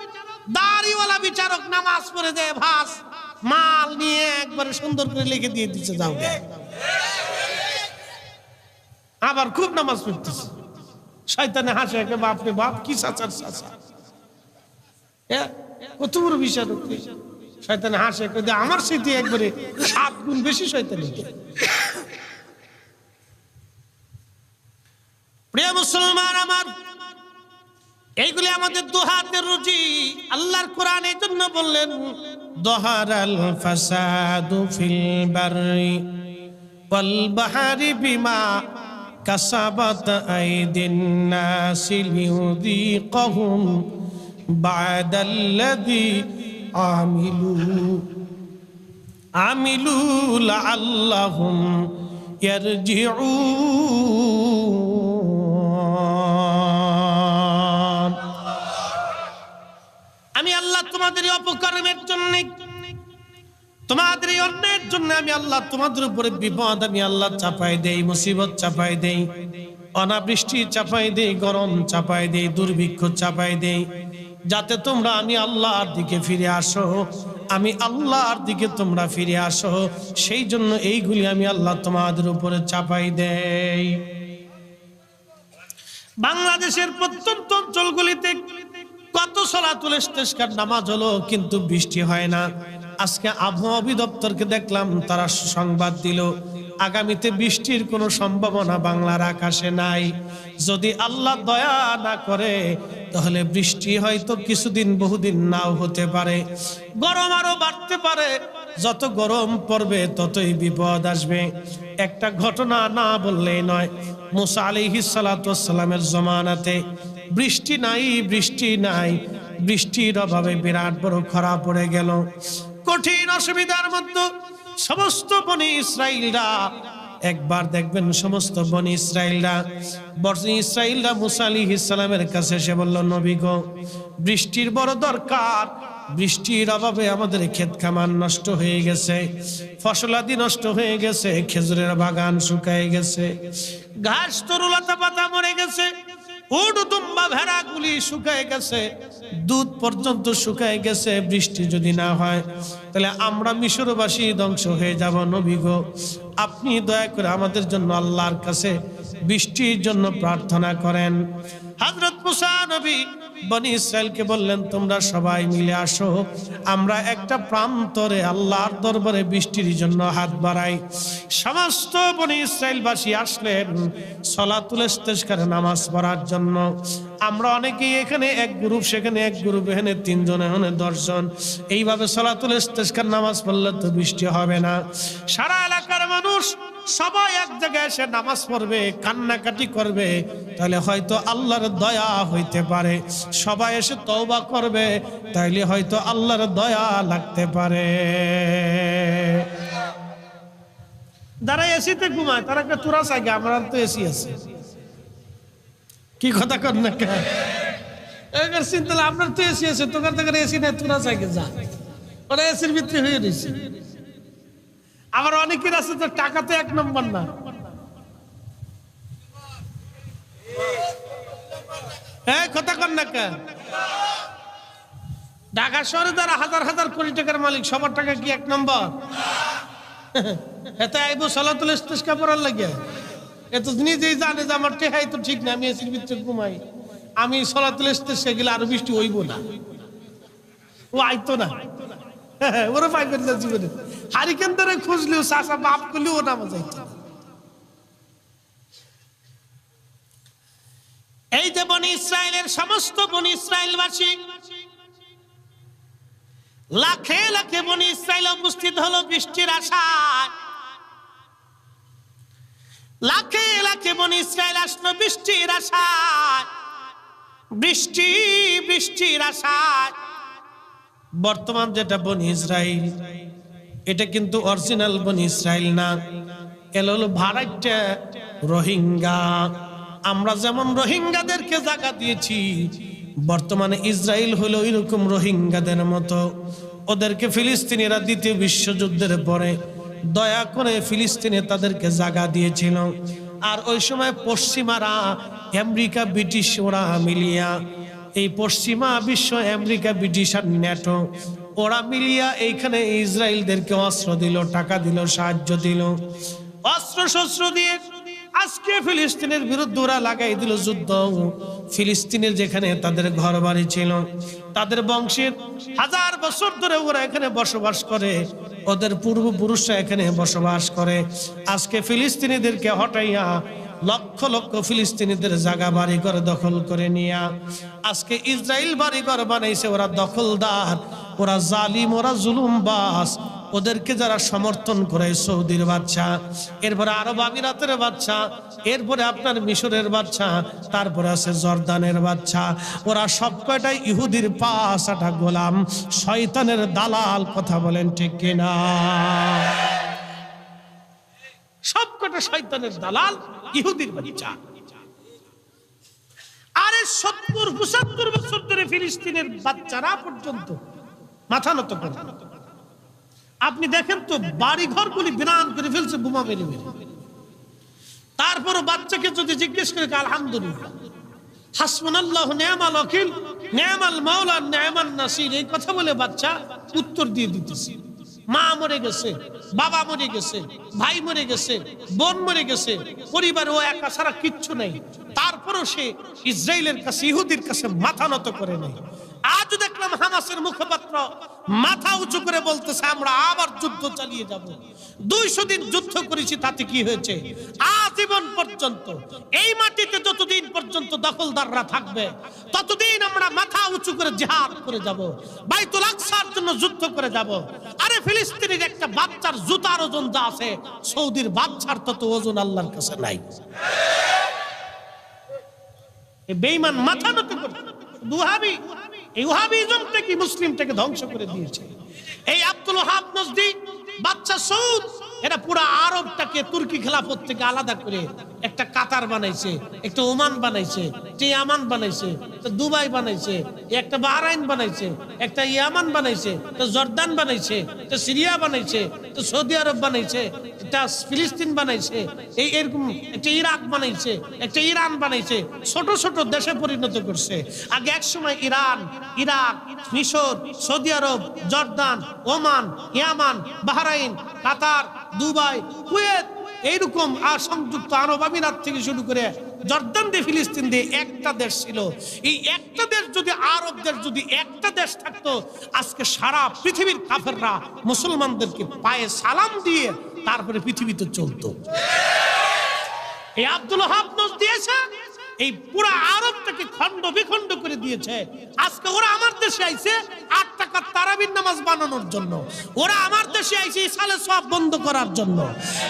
বিচারক, দাড়িওয়ালা বিচারক নামাজ পড়ে যায় ভাস মাল নিয়ে একবারে সুন্দর করে লিখে দিয়ে দিচ্ছে যাও গে। আবার খুব নামাজ পড়তেছে, শয়তানে হাসে কে বাপরে বাপ কি চাচার চাচা, কত বড় বিচারক। শয়তানে হাসে কে আমার স্মৃতি একবারে 7 গুণ বেশি শয়তানি। প্রিয় মুসলমান আমার, এইগুলি আমাদের দুহাতের রুজি। আল্লাহর কোরআন এই জন্য বললেন দহারাল ফাসাদু ফিল বাররি ওয়াল বাহরি বিমা কাসাবাত আইদিন নাসি লিয়ুযীকাহুম বা'দাল্লাযী আমিলু লাআল্লাহুম ইয়ারজিউন। আমি আল্লাহ তোমাদের অপকর্মের জন্য, তোমাদের অন্যের জন্য আমি আল্লাহ তোমাদের উপরে বিপদ আমি আল্লাহ চাপাই দেই, মুসিবত চাপাই দেই, অনাবৃষ্টি চাপাই দেই, গরম চাপাই দেই, দুর্ভিক্ষ চাপাই দেই, যাতে তোমরা আমি আল্লাহর দিকে ফিরে আসো, আমি আল্লাহর দিকে তোমরা ফিরে আসো। সেই জন্য এইগুলি আমি আল্লাহ তোমাদের উপরে চাপাই দেই। বাংলাদেশের প্রত্যন্ত অঞ্চলগুলিতে কত সালাতুল ইস্তিসকার নামাজ হলো, কিন্তু বৃষ্টি হয় না। আজকে আবহাওয়া অধিদপ্তরকে দেখলাম, তারা সংবাদ দিল আগামীতে বৃষ্টির কোনো সম্ভাবনা বাংলার আকাশে নাই। যদি আল্লাহ দয়া না করে তাহলে বৃষ্টি হয়তো কিছুদিন বহুদিন নাও হতে পারে, গরম আরো বাড়তে পারে। যত গরম পড়বে ততই বিপদ আসবে। একটা ঘটনা না বললেই নয়, মুসা আলাইহিস সালাতু ওয়াস সালামের জমানাতে বৃষ্টি নাই, বৃষ্টি নাই, বৃষ্টির অভাবে বিরাট বড় খরা পড়ে গেল। কঠিন অসুবিধার মধ্যে সমস্ত বনি ইসরাইলরা, একবার দেখবেন সমস্ত বনি ইসরাইলরা মুসা আলাইহিস সালামের কাছে এসে বলল, নবী গো, বৃষ্টির বড় দরকার, বৃষ্টির অভাবে আমাদের ক্ষেত খামার নষ্ট হয়ে গেছে, ফসলাদি নষ্ট হয়ে গেছে, খেজুরের বাগান শুকায় গেছে, ঘাস তরুলতা পাতা মরে গেছে, উট দুম্বা ভেড়াগুলি শুকায় গেছে, দুধ পর্যন্ত শুকায় গেছে। বৃষ্টি যদি না হয় তাহলে আমরা মিশরবাসী ধ্বংস হয়ে যাব। নবী গো, আপনি দয়া করে আমাদের জন্য আল্লাহর কাছে বৃষ্টির জন্য প্রার্থনা করেন। হযরত মুসা নবী বনি ইসরাইলকে বললেন, তোমরা সবাই মিলে আসো, আমরা একটা প্রান্তরে আল্লাহর দরবারে বৃষ্টির জন্য হাত বাড়াই। সমস্ত বনি ইসরাইলবাসী আসলেন সালাতুল ইস্তিসকার নামাজ পড়ার জন্য। আমরা অনেকেই এখানে এক গ্রুপ, সেখানে এক গ্রুপ, এখানে 3 জন, এখানে 10 জন, এইভাবে সালাতুল ইস্তিসকার নামাজ পড়লে তো বৃষ্টি হবে না। সারা এলাকার মানুষ সবাই এক জায়গায় এসে নামাজ পড়বে, কান্নাকাটি করবে, তাহলে হয়তো আল্লাহর দয়া হইতে পারে। সবাই এসে তওবা করবে, তাইলে হয়তো আল্লাহর দয়া লাগতে পারে। যারা এসিতে ঘুমায় তারা কে তোরা চাইগে, আমরা তো এসি আছে, কি কথা কর না কে? এবার চিন্তা, আপনার তো এসি আছে, তোকার থেকে এসি নেই, তোরা চাইগে যা, ওরা এসির ভিতরে হয়ে রয়েছে। আবার অনেকের আছে তো টাকা তো 1 নম্বর না, কথা কর না কে? ঢাকা শহরে যারা হাজার হাজার কোটি টাকার মালিক, সবার টাকা কি 1 নম্বর? এত আইবো সালাতুল ইস্তিসকা পড়ার লাগে, এত নিজেই জানে যে আমার টেহাই তো ঠিক না, আমি এসির ভিতরে ঘুমাই, আমি সালাতুল ইস্তিসকা গেলে আরো বৃষ্টি হইব না, ও আইতো না, ওরা পাইবেন না জীবনে। হারিকেন ধরে খুঁজলেও চাষা বাপ করলেও ও নামাজ আইতো। এই যে বনি ইসরায়েলের সমস্ত বনি ইসরায়েলবাসী, লাখে লাখে বনি ইসরায়েল উপস্থিত হলো বৃষ্টির আশায়। লাখে লাখে বনি ইসরায়েল আসলো বৃষ্টির আশায়, বৃষ্টির আশায়। বর্তমান যেটা বনি ইসরায়েল, এটা কিন্তু অরিজিনাল বনি ইসরায়েল না, এলো হলো ভাড়াইটা রোহিঙ্গা। আমরা যেমন রোহিঙ্গাদেরকে জায়গা দিয়েছি, বর্তমানে ইসরায়েল হলো এরকম রোহিঙ্গাদের মতো। ওদেরকে ফিলিস্তিনিরা ২য় বিশ্বযুদ্ধের পরে দয়া করে ফিলিস্তিনে তাদেরকে জায়গা দিয়েছিল। আর ওই সময় পশ্চিমারা, আমেরিকা, ব্রিটিশ, ওরা মিলিয়া এই পশ্চিমা বিশ্ব আমেরিকা, ব্রিটিশ আর ন্যাটো ওরা মিলিয়া এইখানে ইসরায়েলদেরকে অস্ত্র দিল, টাকা দিল, সাহায্য দিল, অস্ত্র শস্ত্র দিয়ে আজকে ফিলিস্তিনের বিরুদ্ধে ওরা লাগাই দিল যুদ্ধ। ফিলিস্তিনের যেখানে তাদের ঘর বাড়ি ছিল, তাদের বংশের হাজার বছর ধরে ওরা এখানে বসবাস করে, ওদের পূর্বপুরুষরা এখানে বসবাস করে। আজকে ফিলিস্তিনিদেরকে হটাইয়া লক্ষ লক্ষ ফিলিস্তিনিদের জায়গা বাড়ি করে দখল করে নিয়া আজকে ইসরায়েল বাড়ি ঘর বানাইছে। ওরা দখলদার, ওরা জালিম, ওরা জুলুমবাজ। ওদেরকে যারা সমর্থন করে, সৌদির বাচ্চা, এরপরে আরব আমিরাতের বাচ্চা, এরপরে আপনার মিশরের বাচ্চা, তারপরে আছে জর্দানের বাচ্চা, ওরা সব কয়টাই ইহুদির পাঁচটা গোলাম, শয়তানের দালাল। কথা বলেন ঠিক কিনা? সব কটা শয়তানের দালাল, ইহুদির বাচ্চা। আরে 70-75 বছর ধরে ফিলিস্তিনের বাচ্চারা পর্যন্ত মাথা নত করে। আপনি দেখেন তো বাড়ি ঘরগুলি বিরান করে ফেলছে বোমা মেরে মেরে। তারপরও বাচ্চাকে যদি জিজ্ঞেস করে আলহামদুলিল্লাহ, হাসবুনাল্লাহু নি'মাল ওয়াকিল, নি'মাল মাওলা, নি'মান নাসির, এই কথা বলে বাচ্চা উত্তর দিয়ে দিতেছে। মা মরে গেছে, বাবা মরে গেছে, ভাই মরে গেছে, বোন মরে গেছে, পরিবারে ও একা ছাড়া কিচ্ছু নেই, তারপরও সে ইসরায়েলের কাছে, ইহুদির কাছে মাথা নত করে নেই। আজ দেখলাম হামাসের মুখপাত্র মাথা উঁচু করে বলতেছে আমরা আবার যুদ্ধ চালিয়ে যাব। 200 দিন যুদ্ধ করেছি, তাতে কি হয়েছে? আজীবন পর্যন্ত এই মাটিতে যতদিন পর্যন্ত দখলদাররা থাকবে ততদিন আমরা মাথা উঁচু করে জিহাদ করে যাব, বাইতুল আকসার জন্য যুদ্ধ করে যাব। আরে ফিলিস্তিনের একটা বাচ্চার জুতার ওজন যা আছে, সৌদির বাচ্চার তত ওজন আল্লাহর কাছে নাই। এই বেঈমান মাথা নত করে দুহাবি, এই ওয়াহাবিজমটা কি মুসলিমটাকে ধ্বংস করে দিয়েছে। এই আব্দুল ওয়াহাব নজদি বাচ্চা সৌদ, এরা পুরো আরবটাকে তুর্কি খেলাফত থেকে আলাদা করে একটা কাতার বানাইছে, একটা ওমান বানাইছে, একটা ইয়ামান বানাইছে, একটা দুবাই বানাইছে, একটা বাহরাইন বানাইছে, একটা ইয়ামান বানাইছে, একটা জর্দান বানাইছে, একটা সিরিয়া বানাইছে, একটা সৌদি আরব বানাইছে, একটা ফিলিস্তিন বানাইছে, এই এরকম একটা ইরাক বানাইছে, একটা ইরান বানাইছে। ছোট ছোট দেশে পরিণত করছে। আগে এক সময় ইরান, ইরাক, মিশর, সৌদি আরব, জর্দান, ওমান, ইয়ামান, বাহরাইন, কাতার, দুবাই, কুয়েত, এইরকম আর সংযুক্ত আরব আমিরাত থেকে শুরু করে জর্দান দিয়ে ফিলিস্তিন দিয়ে একটা দেশ ছিল। এই একটা দেশ যদি, আরব দেশ যদি একটা দেশ থাকতো, আজকে সারা পৃথিবীর কাফেররা মুসলমানদেরকে পায়ে সালাম দিয়ে তারপরে পৃথিবীতে চলতো। এই আব্দুল ওয়াহাব নজদি দিয়েছে, এই পুরো আরবটাকে খণ্ড বিখণ্ড করে দিয়েছে। আজকে ওরা আমার দেশে আইছে 8 টাকার তারাবির নামাজ বানানোর জন্য, ওরা আমার দেশে আইছে ইসালে সওয়াব বন্ধ করার জন্য,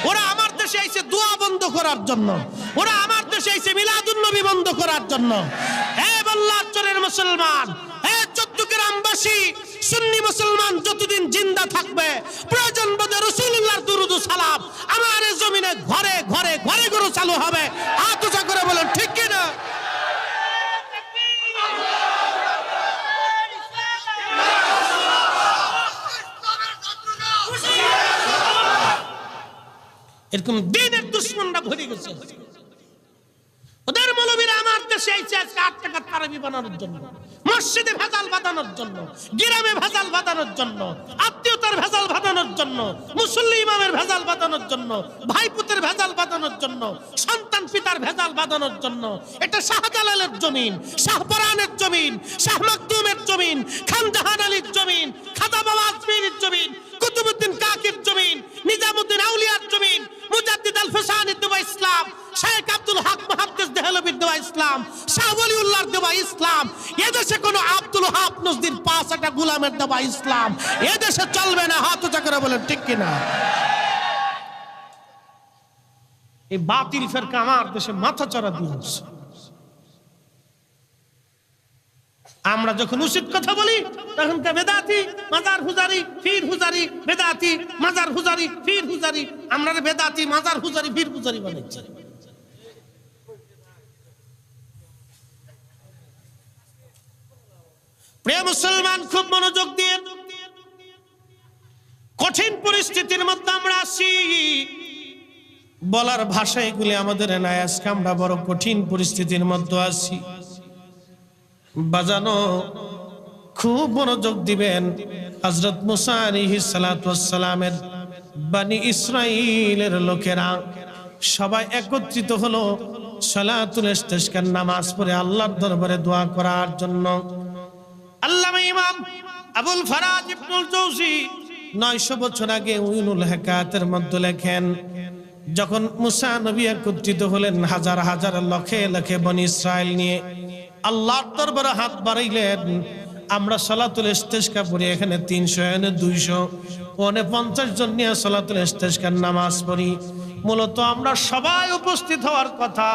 ওরা আমার দেশে আইছে দোয়া বন্ধ করার জন্য, ওরা আমার দেশে আইছে মিলাদুন নবী বন্ধ করার জন্য। হে বল্লাচরের মুসলমান, হে চট্টগ্রামবাসী, সুন্নি মুসলমান যতদিন জিন্দা থাকবে, প্রয়োজন বোধে রাসূলুল্লাহর দুরূদ ও সালাম আমার এই জমিনে ঘরে ঘরে ঘরে ঘরে চালু হবে। হাত উঁচা করে বলেন ঠিক কি না? এরকম দিনের দুশ্মনরা ভরে গেছে। ওদের মৌলবীরা আমার দেশে আইছে আজকে 8 টাকার তারাবি বানানোর জন্য, মসজিদে ভেজাল বাঁধানোর জন্য, গ্রামে ভেজাল বাঁধানোর জন্য, আত্মীয়তার ভেজাল বাঁধানোর জন্য, মুসল্লি ইমামের ভেজাল বাঁধানোর জন্য, ভাইপুতের ভেজাল বাঁধানোর জন্য, সন্তান পিতার ভেজাল বাঁধানোর জন্য। এটা শাহজালালের জমিন, শাহপরানের জমিন, শাহ মাকদুমের জমিন, খান জাহান আলীর জমিন, খাজা বাবা আজমিরের জমিন, কুতুবউদ্দিন কাকির জমিন, নিজামউদ্দিন আউলিয়ার জমিন, মুজাদ্দিদ আল ফিসানির দেওয়া ইসলাম, শেখ আব্দুল হক মুহাদ্দিস দেহলভির দেওয়া ইসলাম, শাহ ওয়ালিউল্লাহর দেওয়া ইসলাম। এদেশে কোনো আব্দুল ওয়াহাব নজদির 5টা গোলামের দেওয়া ইসলাম এদেশে চলবে না। হাত উঁচা করে বলেন ঠিক কিনা? এই বাতিল ফেরকা আমার দেশে মাথা চড়া দিয়েছে। আমরা যখন উচিত কথা বলি তখন কে বেদাতি, মাজার হুজারি, ফির হুজারি, বেদাতি, মাজার হুজারি, ফির হুজারি। আমরা বেদাতি, মাজার হুজারি, ফির হুজারি বানাচ্ছি। প্রিয় মুসলমান, খুব মনোযোগ দিয়ে, কঠিন পরিস্থিতির মধ্যে আমরা আছি। বলার ভাষা এগুলি আমাদের নাই, আজকে আমরা বড় কঠিন পরিস্থিতির মধ্যে আছি। বাজানো খুব মনোযোগ দিবেন। হযরত মুসা আলাইহিস সালাতু ওয়াস সালামের বনি ইসরাইলের লোকেরা সবাই একত্রিত হলো সালাতুল ইস্তিসকার নামাজ পড়ে আল্লাহর দরবারে দোয়া করার জন্য। আল্লামা ইমাম আবুল ফারাজ ইবনুল জৌজি 900 বছর আগে উইনুল হিকায়াতের মধ্যে লেখেন, যখন মুসা নবী একত্রিত হলেন হাজার হাজার লক্ষে লক্ষে বনি ইসরাইল নিয়ে আল্লাহর দরবারে হাত বাড়াইলেন, আমরা সালাতুল ইস্তিসকা পড়ি এখানে 300 এনে 200 ওনে 50 জন নিয়ে সালাতুল ইস্তিসকার নামাজ পড়ি। মূলত আমরা সবাই উপস্থিত হওয়ার কথা।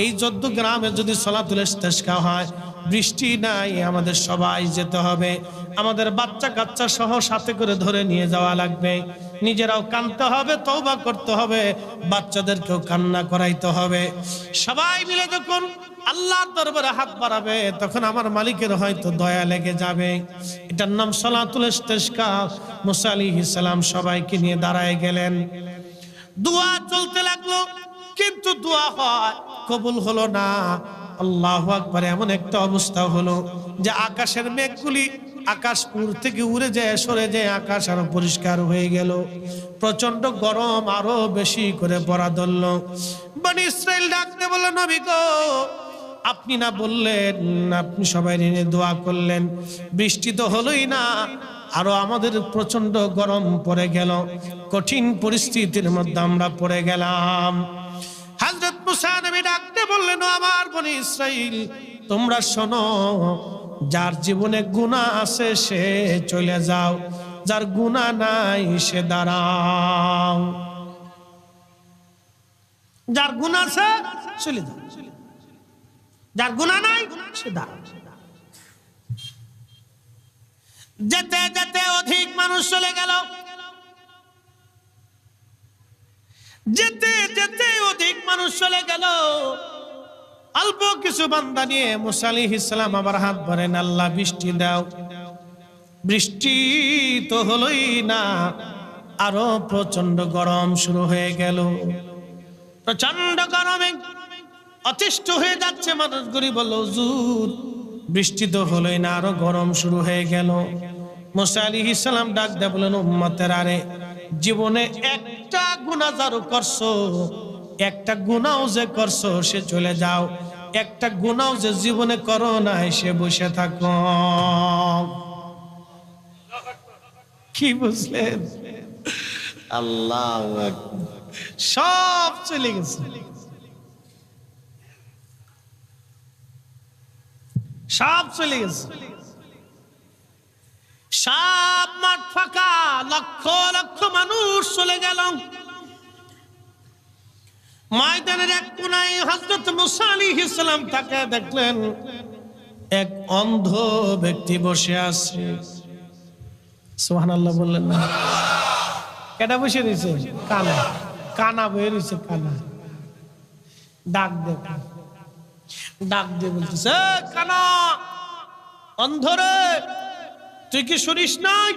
এই 14 গ্রামে যদি সালাতুল ইস্তিসকা হয়, বৃষ্টি নাই, আমাদের সবাই যেতে হবে। আমাদের বাচ্চা কাচ্চা সহ সাথে করে ধরে নিয়ে যাওয়া লাগবে। নিজেরাও কাঁদতে হবে, তওবা করতে হবে, বাচ্চাদেরকেও কান্না করাইতে হবে। সবাই মিলে যখন আল্লাহর দরবারে হাত বাড়াবে তখন আমার মালিকের হয়তো দয়া লেগে যাবে। এটার নাম সালাতুল ইস্তিসকা। মুসা আলাইহিস সালাম সবাইকে নিয়ে দাঁড়ায় গেলেন। দোয়া চলতে লাগলো, কিন্তু দোয়া হয় কবুল হলো না। আল্লাহু আকবার। এমন একটা অবস্থা হলো যে আকাশের মেঘগুলি আকাশপুর থেকে উড়ে যায়, সরে যায়, আকাশ আরো পরিষ্কার হয়ে গেল। প্রচন্ড গরম আরো বেশি করে পড়া ধরল। বনি ইসরাইল ডাকতে বলল, নবী গো, আপনি না বললেন, আপনি সবাই নিয়ে দোয়া করলেন, বৃষ্টি তো হলোই না, আরো আমাদের প্রচন্ড গরম পড়ে গেল, কঠিন পরিস্থিতির মধ্যে আমরা পড়ে গেলাম। হযরত মুসা নবী ডাকতে বললেন, আমার বনি ইসরাইল, তোমরা শোনো, যার জীবনে গুনাহ আছে সে চলে যাও, যার গুনাহ নাই সে দাঁড়াও। যার গুনাহ আছে চলে যাও, যার গুনাহ নাই সে দাঁড়াও। যেতে যেতে অধিক মানুষ চলে গেল, যেতে যেতে অধিক মানুষ চলে গেল। অল্প কিছু বান্দা নিয়ে মুসা আলাইহিস সালাম আবার হাত ভরেন, আল্লাহ বৃষ্টি দাও। বৃষ্টি তো হলোই না, আরো প্রচন্ড গরম শুরু হয়ে গেল। প্রচন্ড গরমে অতিষ্ঠ হয়ে যাচ্ছে মানুষগুলি। বলল, হুজুর, বৃষ্টি তো হলোই না, আরো গরম শুরু হয়ে গেল। মুসা আলাইহিস সালাম ডাক দিয়ে বলেন, উম্মতের, আরে জীবনে একটা গুনাহ যারো করছো, একটা গুনাহ যে করছো সে চলে যাও, একটা গুনাহ যে জীবনে করো নাই সে বসে থাকো। কি বুঝলেন? আল্লাহু আকবার। সব চলে গেছে, সব চলে গেছে, সব মাঠ ফাঁকা, লক্ষ লক্ষ মানুষ চলে গেল। ময়দানের এক কোনায় হযরত মুসা আলাইহিস সালাম তাকে দেখলেন, এক অন্ধ ব্যক্তি বসে আছে। সুবহানাল্লাহ বললেন না? কেডা বসে রয়েছে? কানা, কানা বসে রয়েছে, কানা। ডাক দে, ডাক দিয়ে বলতেছে, কানা, অন্ধরে, তুই কি শুনিস নাই?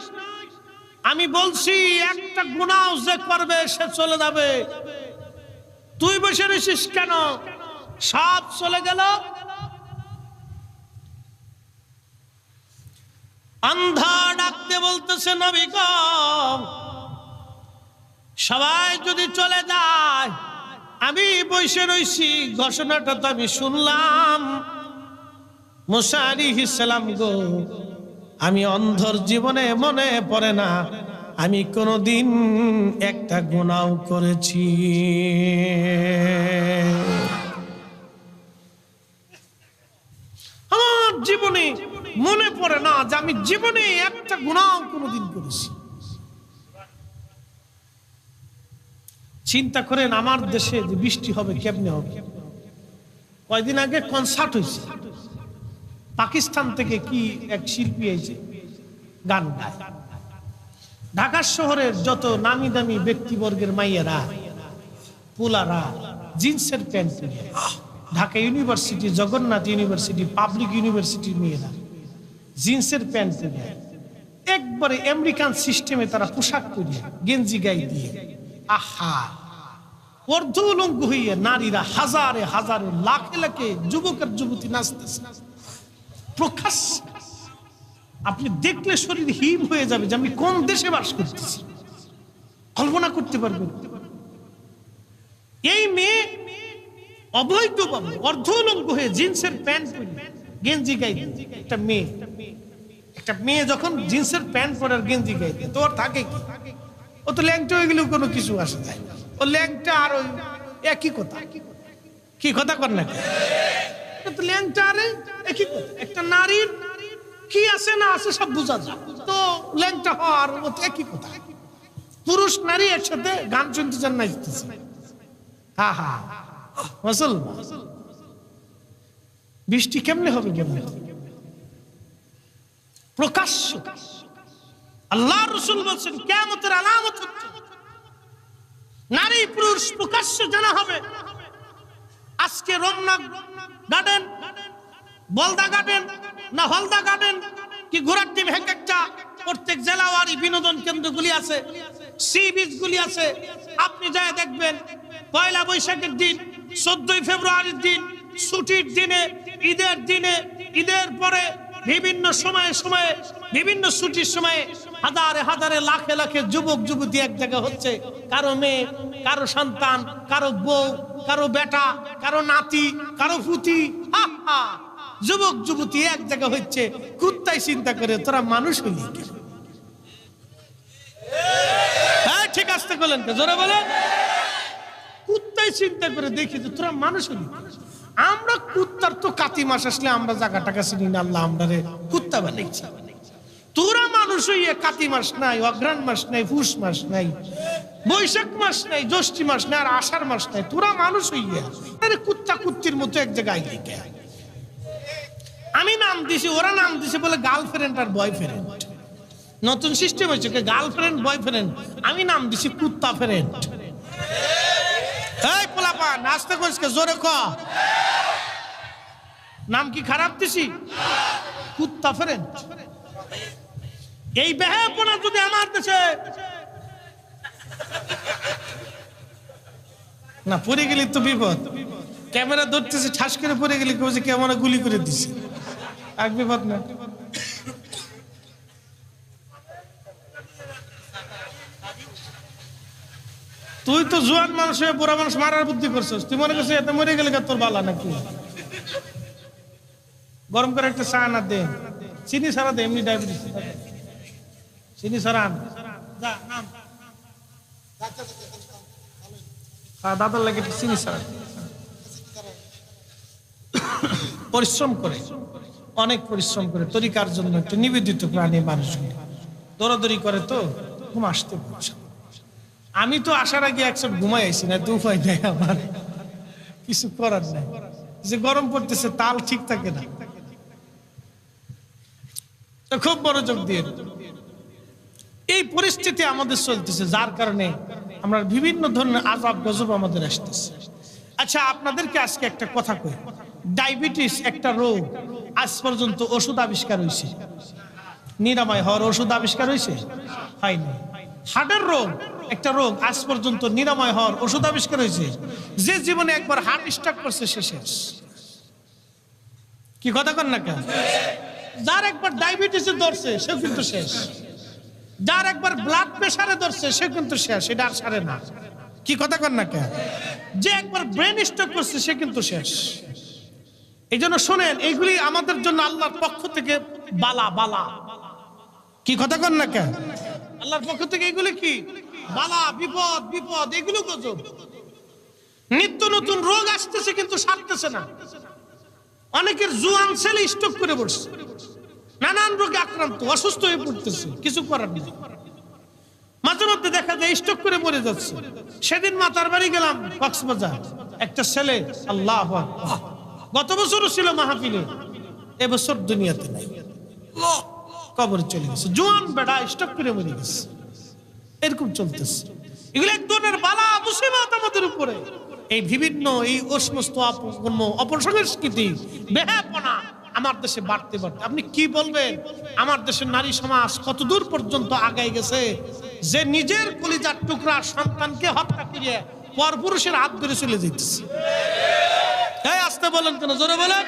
আমি বলছি একটা গুনাহ যে করবে সে চলে যাবে, তুই বসে রয়েছিস কেন? সব চলে গেল। আন্ধা ডাকতে বলতেছে, নবী গো, সবাই যদি চলে যায়, আমি বসে রইছি, ঘোষণাটা তো আমি শুনলাম। মুসা আলাইহিস সালাম গো, আমি অন্ধর জীবনে মনে পড়ে না আমি কোনদিন একটা গুনাহ করেছি। আমার জীবনে মনে পড়ে না যে আমি জীবনে একটা গুনাহ কোনদিন করেছি। চিন্তা করেন, আমার দেশে যে বৃষ্টি হবে কেমনে হবে? কয়দিন আগে কনসার্ট হয়েছে, পাকিস্তান থেকে কি এক শিল্পী এসে গান গায়। ঢাকা শহরের যত নামি দামি ব্যক্তিবর্গের মাইয়েরা, পোলারা জিন্সের প্যান্ট পরে, Dhaka university, Jagannath university, public ইউনিভার্সিটির মেয়েরা জিন্সের প্যান্ট পরে, একবারে আমেরিকান সিস্টেমে তারা পোশাক পরে, গেঞ্জি গায়ে দিয়ে, আহা, অর্ধউলঙ্গ হইয়া নারীরা হাজারে হাজারে লাখে লাখে যুবকের যুবতী নাচতেছে। প্রকাশ, আপনি দেখলে শরীর হিম হয়ে যাবে যে আমি কোন দেশে বাস করতেছি, কল্পনা করতে পারবেন। এই মেয়ে অবৈধভাবে অর্ধউলঙ্গ হয়ে জিন্সের প্যান্ট পরে গেঞ্জি গাইতে, একটা মেয়ে যখন জিন্সের প্যান্ট পরে আর গেঞ্জি গাইতে তো ওর থাকে কি, ও তো ল্যাংটা হয়ে গেলেও কোনো কিছু আসে যায়, ও ল্যাংটা আর ওই একই কথা, কি কথা কর না তো ল্যাংটা আরে একই কথা। একটা নারীর কি আছে না আছে সব বোঝা যায়, তো ল্যাংটা হওয়ার ও তো একই কথা। পুরুষ নারী একসাথে গান শুনতে চান, নাচতেছে, হা হা মুসলমান। বৃষ্টি কেমনে হবে? কেমনে প্রকাশ্য আল্লাহ রাসূল বলেন কিয়ামতের আলামত হচ্ছে নারী পুরুষ প্রকাশ্য জানা হবে। আজকে রমনা গার্ডেন, বলদা গার্ডেন না হলদা গার্ডেন কি ঘোড়ার ডিম, একটা প্রত্যেক জেলাওয়ারি বিনোদন কেন্দ্রগুলি আছে, সি বিচ গুলি আছে। আপনি যায় দেখবেন পয়লা বৈশাখের দিন, 14ই ফেব্রুয়ারির দিন, ছুটির দিনে, ঈদের দিনে, ঈদের পরে বিভিন্ন সময়ে সময়ে বিভিন্ন ছুটির সময়ে হাজারে হাজারে লাখে লাখে যুবক যুবতী এক জায়গা হচ্ছে। কারো মেয়ে, কারো সন্তান, কারো বউ, কারো বেটা, কারো নাতি, কারো পুতি, হা হা যুবক যুবতী এক জায়গা হচ্ছে। কুত্তাই চিন্তা করে তোরা মানুষ হইলি কেন? হ্যাঁ ঠিক আসতে বলেন, জোরে বলেন। কুত্তাই চিন্তা করে দেখি যে তোরা মানুষ হইলি। আমরা কুত্তার তো কাতি মাস আসলে আমরা জায়গা টাকা চিনি না, আল্লাহ আমরা কুত্তা বানাইছি। তোরা মানুষ হইয়ে কাতি মাস নাই, অগ্রহায়ণ মাস নাই, পুষ মাস নাই, বৈশাখ মাস নাই, জ্যৈষ্ঠ মাস নাই, আর আষাঢ় মাস নাই, তোরা মানুষ হইয়া কুত্তা কুত্তির মতো এক জায়গায় আইলি। আমি নাম দিছি, ওরা নাম দিছে বলে গার্লফ্রেন্ড আর বয়ফ্রেন্ড। নতুন সিস্টেম হয়েছে গার্লফ্রেন্ড বয়ফ্রেন্ড, আমি নাম দিছি কুত্তা ফ্রেন্ড। এই পোলাপা নাচতে করিস জোরে ক, নাম কি খারাপ দিছি? কুত্তা ফ্রেন্ড। এই বেহাপনা যদি আমার দেশে না পড়ে গেলি তো বিপদ। ক্যামেরা ধরতেছে, ঠাস করে পড়ে গেলি কেউ যে ক্যামেরা গুলি করে দিছে, আর বিপদ না। তুই তো জোয়ান মানুষ হয়ে বুড়া মানুষ মারার বুদ্ধি করছিস, তুই মনে করছিস এতে মরে গেলে তোর বালা নাকি? গরম করে একটা চা না দে, চিনি সারা দে, এমনি ডায়াবেটিস চিনি সারা দাদার লাগে চিনি সারা। পরিশ্রম করে, অনেক পরিশ্রম করে তরিকার জন্য, একটু নিবেদিত প্রাণী মানুষগুলো দৌড়াদৌড়ি করে তো ঘুম আসতে পারছে। আমি তো আসার আগে একসব ঘুমাই আইছি না, তো উপায় নেই আমার, কিছু করার নাই। যে গরম পড়তেছে তাল ঠিক থাকে না, তো খুব মনোযোগ দিয়ে এই পরিস্থিতি আমাদের চলতেছে, যার কারণে আমরা বিভিন্ন ধরনের আযাব গজব আমাদের আসতেছে। আচ্ছা আপনাদেরকে আজকে একটা কথা কই, ডায়াবেটিস একটা রোগ, আজ পর্যন্ত ওষুধ আবিষ্কার হয়েছে, নিরাময় হওয়ার ওষুধ আবিষ্কার হয়েছে? হয়নি। হার্টের রোগ একটা রোগ, আজ পর্যন্ত নিরাময় হওয়ার ওষুধ আবিষ্কার হয়েছে? যে জীবনে একবার হার্ট স্ট্রোক করছে সে শেষ। কি কথা কন না কেন? যার একবার ডায়াবেটিসে ধরছে সে কিন্তু শেষ, যার একবার ব্লাড প্রেসারে ধরছে সে কিন্তু শেষ, এটা আর সারে না। কি কথা কন না কেন? যে একবার ব্রেন স্ট্রোক করছে সে কিন্তু শেষ। এই জন্য শোনেন, এইগুলি আমাদের জন্য আল্লাহর পক্ষ থেকে বালা বালা। কি কথা কন না কেন? আল্লাহর পক্ষ থেকে এগুলি কি বালা, বিপদ বিপদ, এগুলো গজব। নিত্য নতুন রোগ আসতেছে কিন্তু সারতেছে না। অনেকের জুয়ান ছেলে স্ট্রোক করে বসছে, নানান রোগে আক্রান্ত, অসুস্থ হয়ে পড়তেছে, কিছু করার নেই। মাঝে মধ্যে দেখা যায় স্ট্রোক করে মরে যাচ্ছে। সেদিন মাতার বাড়ি গেলাম কক্সবাজার, একটা ছেলে আল্লাহু আকবার, গত বছরও ছিল মাহফিলে, এবছর দুনিয়াতে নাই, কবরে চলে গেছে। জোয়ান বেটা স্ট্রোক করে মরে গেছে। এরকম চলতেছে। এগুলো এক ধরনের বালা মুসিবত আমাদের উপরে। এই বিভিন্ন এই সমস্ত অপসংস্কৃতি, বেহাপনা আমার দেশে বাড়তে বাড়তে, আপনি কি বলবেন? আমার দেশের নারী সমাজ কত দূর পর্যন্ত আগায় গেছে যে নিজের কলিজার টুকরা সন্তানকে হত্যা করিয়ে পরপুরুষের হাত ধরে চলে যেতেছে। এই আসতে বলেন কেন, জোরে বলেন।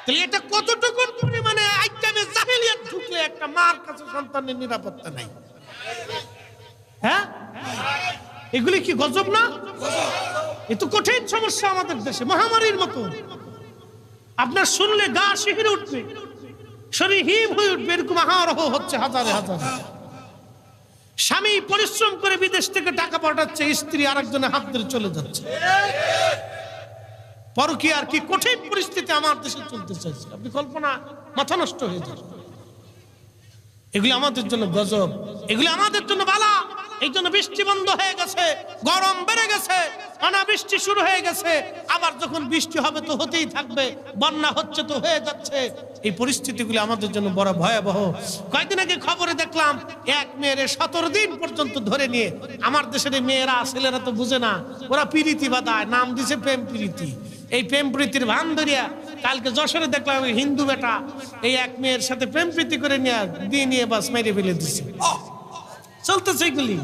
তাহলে এটা কতটুকু পরিমাণে আইকামে জাহেলিয়াত ঢুকলে একটা মার কাছে সন্তানের নিরাপত্তা নাই। হ্যাঁ, এগুলি কি গজব না? এ তো কঠিন সমস্যা আমাদের দেশে, মহামারীর মতো। আপনার শুনলে গা শিহরে উঠবে, শরীর হিম হয়ে উঠবে, এরকম আহারহ হচ্ছে হাজারে হাজারে। স্বামী পরিশ্রম করে বিদেশ থেকে টাকা পাঠাচ্ছে, স্ত্রী আরেকজনের হাত ধরে চলে যাচ্ছে। পরকীয়ার কি কঠিন পরিস্থিতি আমার দেশে চলতে চাইছে, আপনি কল্পনা, মাথা নষ্ট হয়ে যাবে। এগুলি আমাদের জন্য গজব, এগুলি আমাদের জন্য বালা। এই জন্য বৃষ্টি বন্ধ হয়ে গেছে, গরম বেড়ে গেছে, অনাবৃষ্টি শুরু হয়ে গেছে। আবার যখন বৃষ্টি হবে তো হতেই থাকবে, বন্যা হচ্ছে তো হয়ে যাচ্ছে। এই পরিস্থিতিগুলি আমাদের জন্য বড় ভয়াবহ। কয়েকদিন আগে খবরে দেখলাম এক মেয়ের 17 দিন পর্যন্ত ধরে নিয়ে, আমার দেশের মেয়েরা ছেলেরা তো বুঝে না, ওরা প্রীতি বাঁধায়, নাম দিছে প্রেম প্রীতি। এই প্রেম প্রীতির ভান ধরিয়া কালকে যশোরে দেখলাম হিন্দু বেটা এই এক মেয়ের সাথে প্রেম প্রীতি করে নিয়ে বাস মেরে ফেলে দিচ্ছে। চলতেছে এগুলি।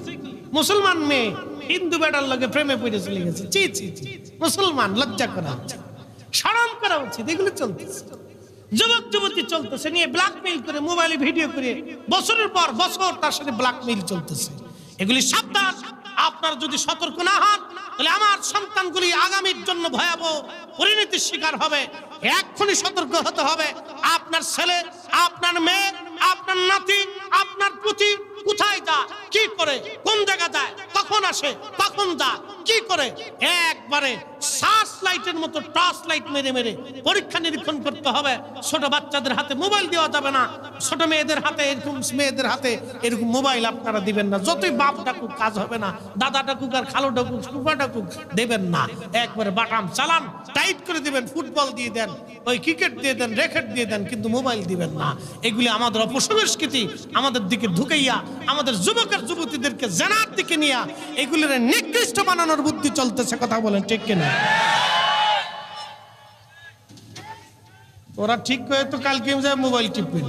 মুসলমান মেয়ে হিন্দু বেটার লগে প্রেমে পড়ে চলে গেছে। চি চি চি, মুসলমান, লজ্জা করা উচিত, শরম করা উচিত। এগুলি চলতেছে। যুবক যুবতী চলতেছে নিয়ে ব্ল্যাকমেইল করে, মোবাইলে ভিডিও করে বছরের পর বছর তার সাথে ব্ল্যাকমেইল চলতেছে। এগুলি সাবধান। আপনার যদি সতর্ক না হন তাহলে আমার সন্তানগুলি আগামীর জন্য ভয়াবহ পরিণতির শিকার হবে। এক্ষুনি সতর্ক হতে হবে। আপনার ছেলে, আপনার মেয়ে, আপনার নাতি, আপনার পুতি কোথায় যায়, কি করে, কোন জায়গা যায়, কখন আসে, কখন যায়, কি করে, একবারে সার্চ লাইটের মতো টর্চ লাইট মেরে মেরে পরীক্ষা নিরীক্ষণ করতে হবে। ছোট বাচ্চাদের হাতে মোবাইল দেওয়া যাবে না, ছোট মেয়েদের হাতে এরকম মোবাইল আপনারা দিবেন না। যতই বাপ ডাকুক কাজ হবে না, দাদা ডাকুক আর খালো ডাকুক, ফুফা ডাকুক, দেবেন না। একবারে বাটাম চালান টাইট করে দিবেন, ফুটবল দিয়ে দেন, ওই ক্রিকেট দিয়ে দেন, র্যাকেট দিয়ে দেন, কিন্তু মোবাইল দিবেন না। এগুলি আমাদের অপসংস্কৃতি আমাদের দিকে ঢুকাইয়া আমাদের যুবকের যুবতীদেরকে জানার দিকে নিয়ে এগুলির নিকৃষ্ট বানানোর বুদ্ধি চলতেছে। কথা বলেন ঠিক কিনা? ওরা ঠিক করে তো কালকে মোবাইল টিপবে,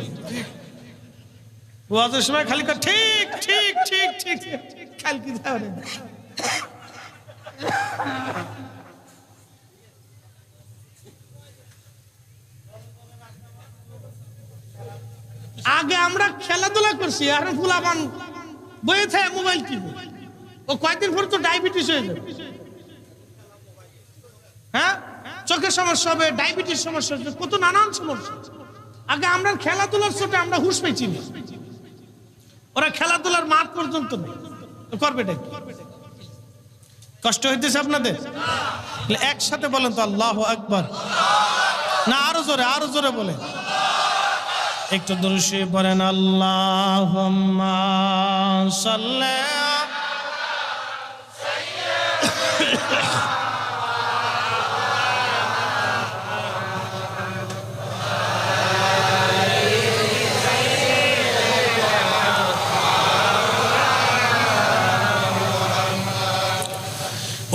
ওয়াজের সময় খালি ঠিক ঠিক ঠিক ঠিক কালকে যাবে। আগে আমরা খেলাধুলা করছি, আর ফুলাবান বয়ে থাকে মোবাইল টিপে, ও কয়েকদিন পর তো ডায়াবেটিস হয়ে যাবে। হ্যাঁ, চোখের সমস্যা হবে, ডায়াবেটিস সমস্যা হবে, কত নানান সমস্যা। আগে আমরা খেলাধুলার ছোটে আমরা হুঁশ পেয়েছি না, ওরা খেলাধুলার মাঠ পর্যন্ত নেই, করবে নাকি? কষ্ট হইতেছে আপনাদের? একসাথে বলেন তো আল্লাহু আকবার। না আরো জোরে, আরো জোরে বলেন। একটু দরুদ শরীফ পড়েন। আল্লাহুম্মা সাল্লি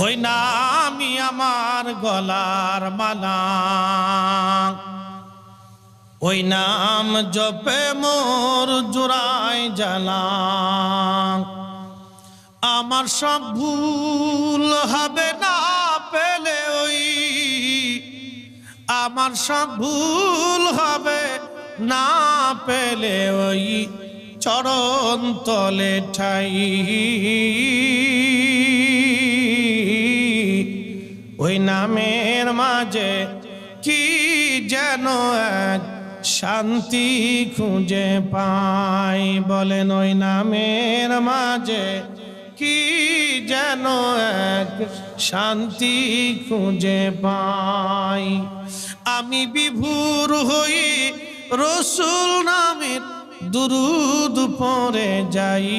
ওই নামই আমার গলার মালা, ওই নাম জপে মোর জোড়ায় জ্বালা। আমার সব ভুল হবে না পেলে ওই, আমার সব ভুল হবে না পেলে ওই চরণ তলে ঠাই। ওই নামের মাঝে কি যেন এক শান্তি খুঁজে পাই। বলেন ওই নামের মাঝে কি যেন এক শান্তি খুঁজে পাই। আমি বিভোর হই রসুল নামের দুরুদ পড়ে যাই।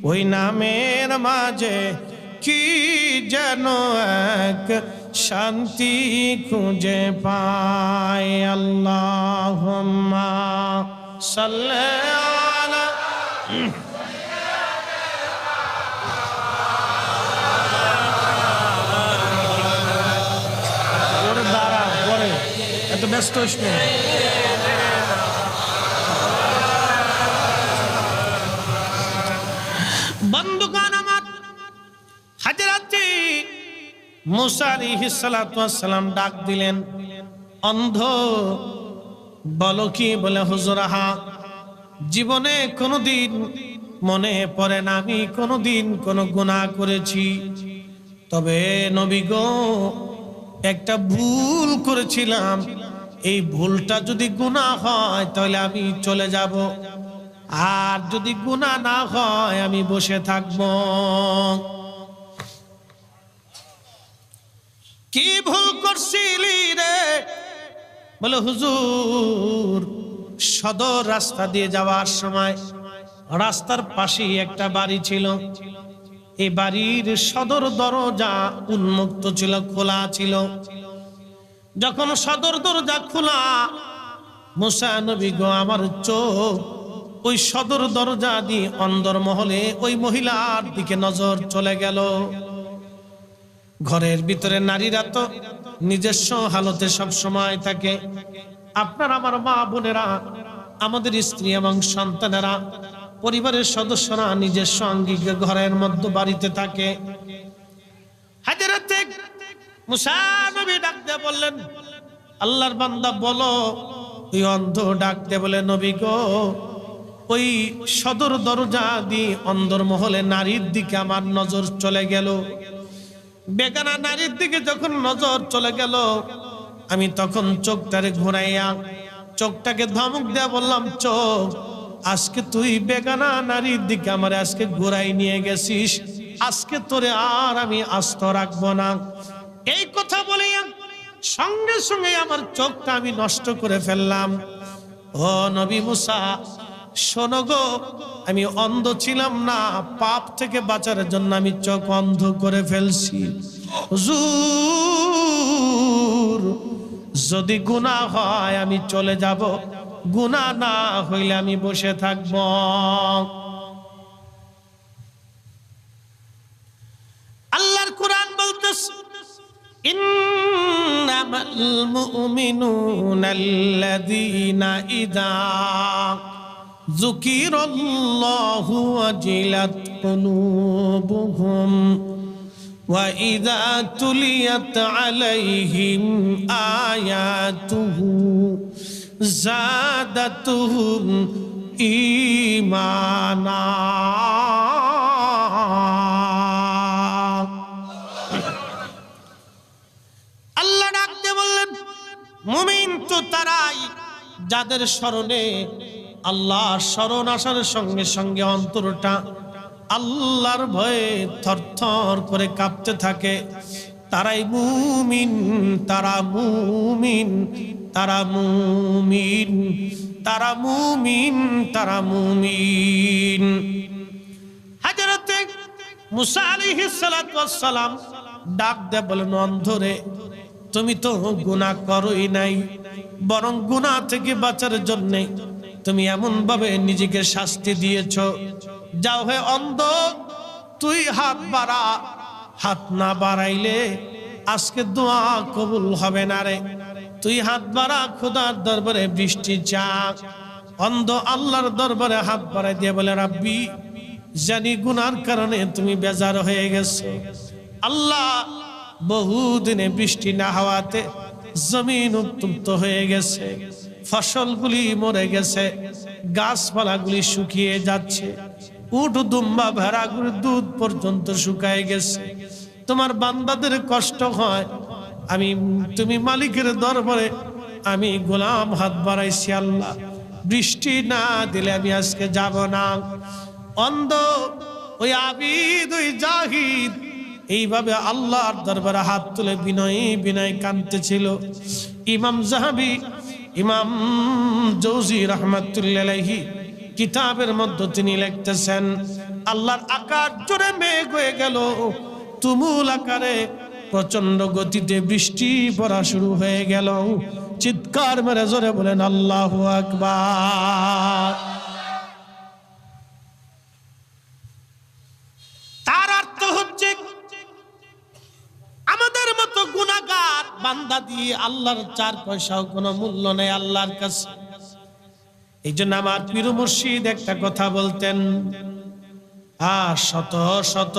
ওই নামের মাঝে কি যেন এক শান্তি খুঁজে পাই। আল্লাহুম্মা সাল্লি আলা দাঁড়া পরে এত ব্যস্ত হইস না। বন্ধুগণ আমার, হাজরাতে মুসা আলাইহিস সালাতু ওয়াস সালাম ডাক দিলেন, অন্ধ বলো কি? বলে, হুজুর, জীবনে কোনোদিন মনে পড়ে না আমি কোনোদিন কোনো গুনাহ করেছি, তবে নবী গো একটা ভুল করেছিলাম, এই ভুলটা যদি গুনাহ হয় তাহলে আমি চলে যাব, আর যদি গুনাহ না হয় আমি বসে থাকব। কি ভুল করছিলি রে? বলে, হুজুর, সদর রাস্তা দিয়ে যাওয়ার সময় রাস্তার পাশেই একটা বাড়ি ছিল, এই বাড়ির সদর দরজা উন্মুক্ত ছিল, খোলা ছিল। যখন সদর দরজা খোলা, মুসা নবী গো আমার চোখ ওই সদর দরজা দিয়ে অন্দরমহলে ওই মহিলার দিকে নজর চলে গেল। ঘরের ভিতরে নারীরা তো নিজস্ব হালতে সব সময় থাকে। আপনার আমার মা বোনেরা, আমাদের স্ত্রী এবং সন্তানেরা, পরিবারের সদস্যরা নিজস্ব আঙ্গিকে ঘরের মধ্যে বাড়িতে থাকে। হযরতে মুসা নবী ডাক দিয়ে বললেন, আল্লাহর বান্দা বলো। ওই অন্ধ ডাক দিয়ে বলে, নবী গো ওই সদর দরজা দিয়ে অন্দরমহলে নারীর দিকে আমার নজর চলে গেল। বেগানা নারীর দিকে যখন নজর চলে গেল, আমি তখন চোখটারে ঘুরাইয়া চোখটাকে ধমক দেয়া বললাম, চোখ, আজকে তুই বেগানা নারীর দিকে আমার আজকে ঘুরাই নিয়ে গেছিস, আজকে তোরে আর আমি আস্ত রাখবো না। এই কথা বলে সঙ্গে সঙ্গে আমার চোখটা আমি নষ্ট করে ফেললাম। ও নবী মুসা, শোনো গো, আমি অন্ধ ছিলাম না, পাপ থেকে বাঁচার জন্য আমি চোখ অন্ধ করে ফেলছি। হুজুর, যদি গুনাহ হয় আমি চলে যাব, গুনাহ না হইলে আমি বসে থাকব। আল্লাহর কোরআন বলতেছে, ইন্নামাল মুমিনুনা আল্লাযীনা ইযা যুকিরাল্লাহু ওয়াজিলাত কুলুবুহুম ওয়া ইযা তুলিয়াত আলাইহিম আয়াতুহু যাদাতুহুম ঈমানা। আল্লাহ ডাকতে বললেন, মুমিন তো তারাই যাদের স্মরণে আল্লাহর স্মরণ আসার সঙ্গে সঙ্গে অন্তরটা আল্লাহর ভয়ে থরথর করে কাঁপতে থাকে। তারাই মুমিন, তারা মুমিন, তারা মুমিন, তারা মুমিন, তারা মুমিন। হযরতে মুসা আলাইহিস সালাতু ওয়াস সালাম ডাক দিয়ে বলেন, অন্ধরে, তুমি তো গুনাহ করোই নাই, বরং গুনাহ থেকে বাঁচার জন্য তুমি এমন ভাবে নিজেকে শাস্তি দিয়েছ। যাও হে অন্ধ, তুই হাত বাড়া, হাত না বাড়াইলে আজকে দোয়া কবুল হবে না রে। তুই হাত বাড়া, খোদার দরবারে বৃষ্টি চা। অন্ধ আল্লাহর দরবারে হাত বাড়াই দিয়ে বলে, রাব্বি, জানি গুনার কারণে তুমি বেজার হয়ে গেছো। আল্লাহ, বহুদিনে বৃষ্টি না হওয়াতে জমিন উত্তপ্ত হয়ে গেছে, ফসলগুলি মরে গেছে, গাছপালাগুলি শুকিয়ে যাচ্ছে, উট দুম্বা ভেড়াগুলি দুধ পর্যন্ত শুকায় গেছে। তোমার বান্দাদের কষ্ট হয়, তুমি মালিকের দরবারে আমি গোলাম হাত বাড়াইছি, আল্লাহ বৃষ্টি না দিলে আমি আজকে যাব না। অন্ধ ওই আবিদ, ওই জাহিদ এইভাবে আল্লাহর দরবারে হাত তুলে বিনয় বিনয় কাঁদতেছিল। ইমাম যাহাবী, ইমাম জৌজি রাহমাতুল্লাহি আলাইহি কিতাবের মধ্যে তিনি লিখতেছেন, আল্লাহর আকাশ জুড়ে মেঘ হয়ে গেল, তুমুল আকারে প্রচন্ড গতিতে বৃষ্টি পড়া শুরু হয়ে গেল। চিৎকার মেরে জোরে বলেন আল্লাহু আকবার। তার অর্থ হচ্ছে, আমাদের মতো গুনাহগার বান্দা দিয়ে আল্লাহর 4 পয়সাও কোনো মূল্য নেই আল্লাহর কাছে। এই জন্য আমার পীর মুর্শিদ একটা কথা বলতেন, শত শত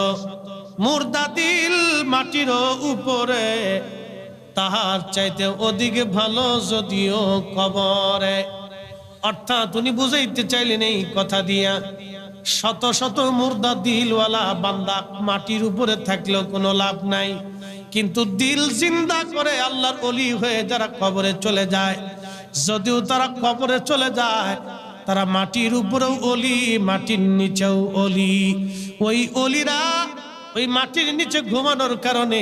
মুর্দা দিল মাটির উপরে, তাহার চাইতে অধিক ভালো যদিও কবরে। অর্থাৎ উনি বুঝাইতে চাইলেন এই কথা দিয়া, শত শত মুর্দা দিলওয়ালা বান্দা মাটির উপরে থাকলেও কোনো লাভ নাই, কিন্তু দিল জিন্দা করে আল্লাহর ওলি হয়ে যারা কবরে চলে যায়, যদিও তারা কবরে চলে যায়, তারা মাটির উপরেও ওলি, মাটির নিচেও ওলি। ওই ওলিরা ওই মাটির নিচে ঘুমানোর কারণে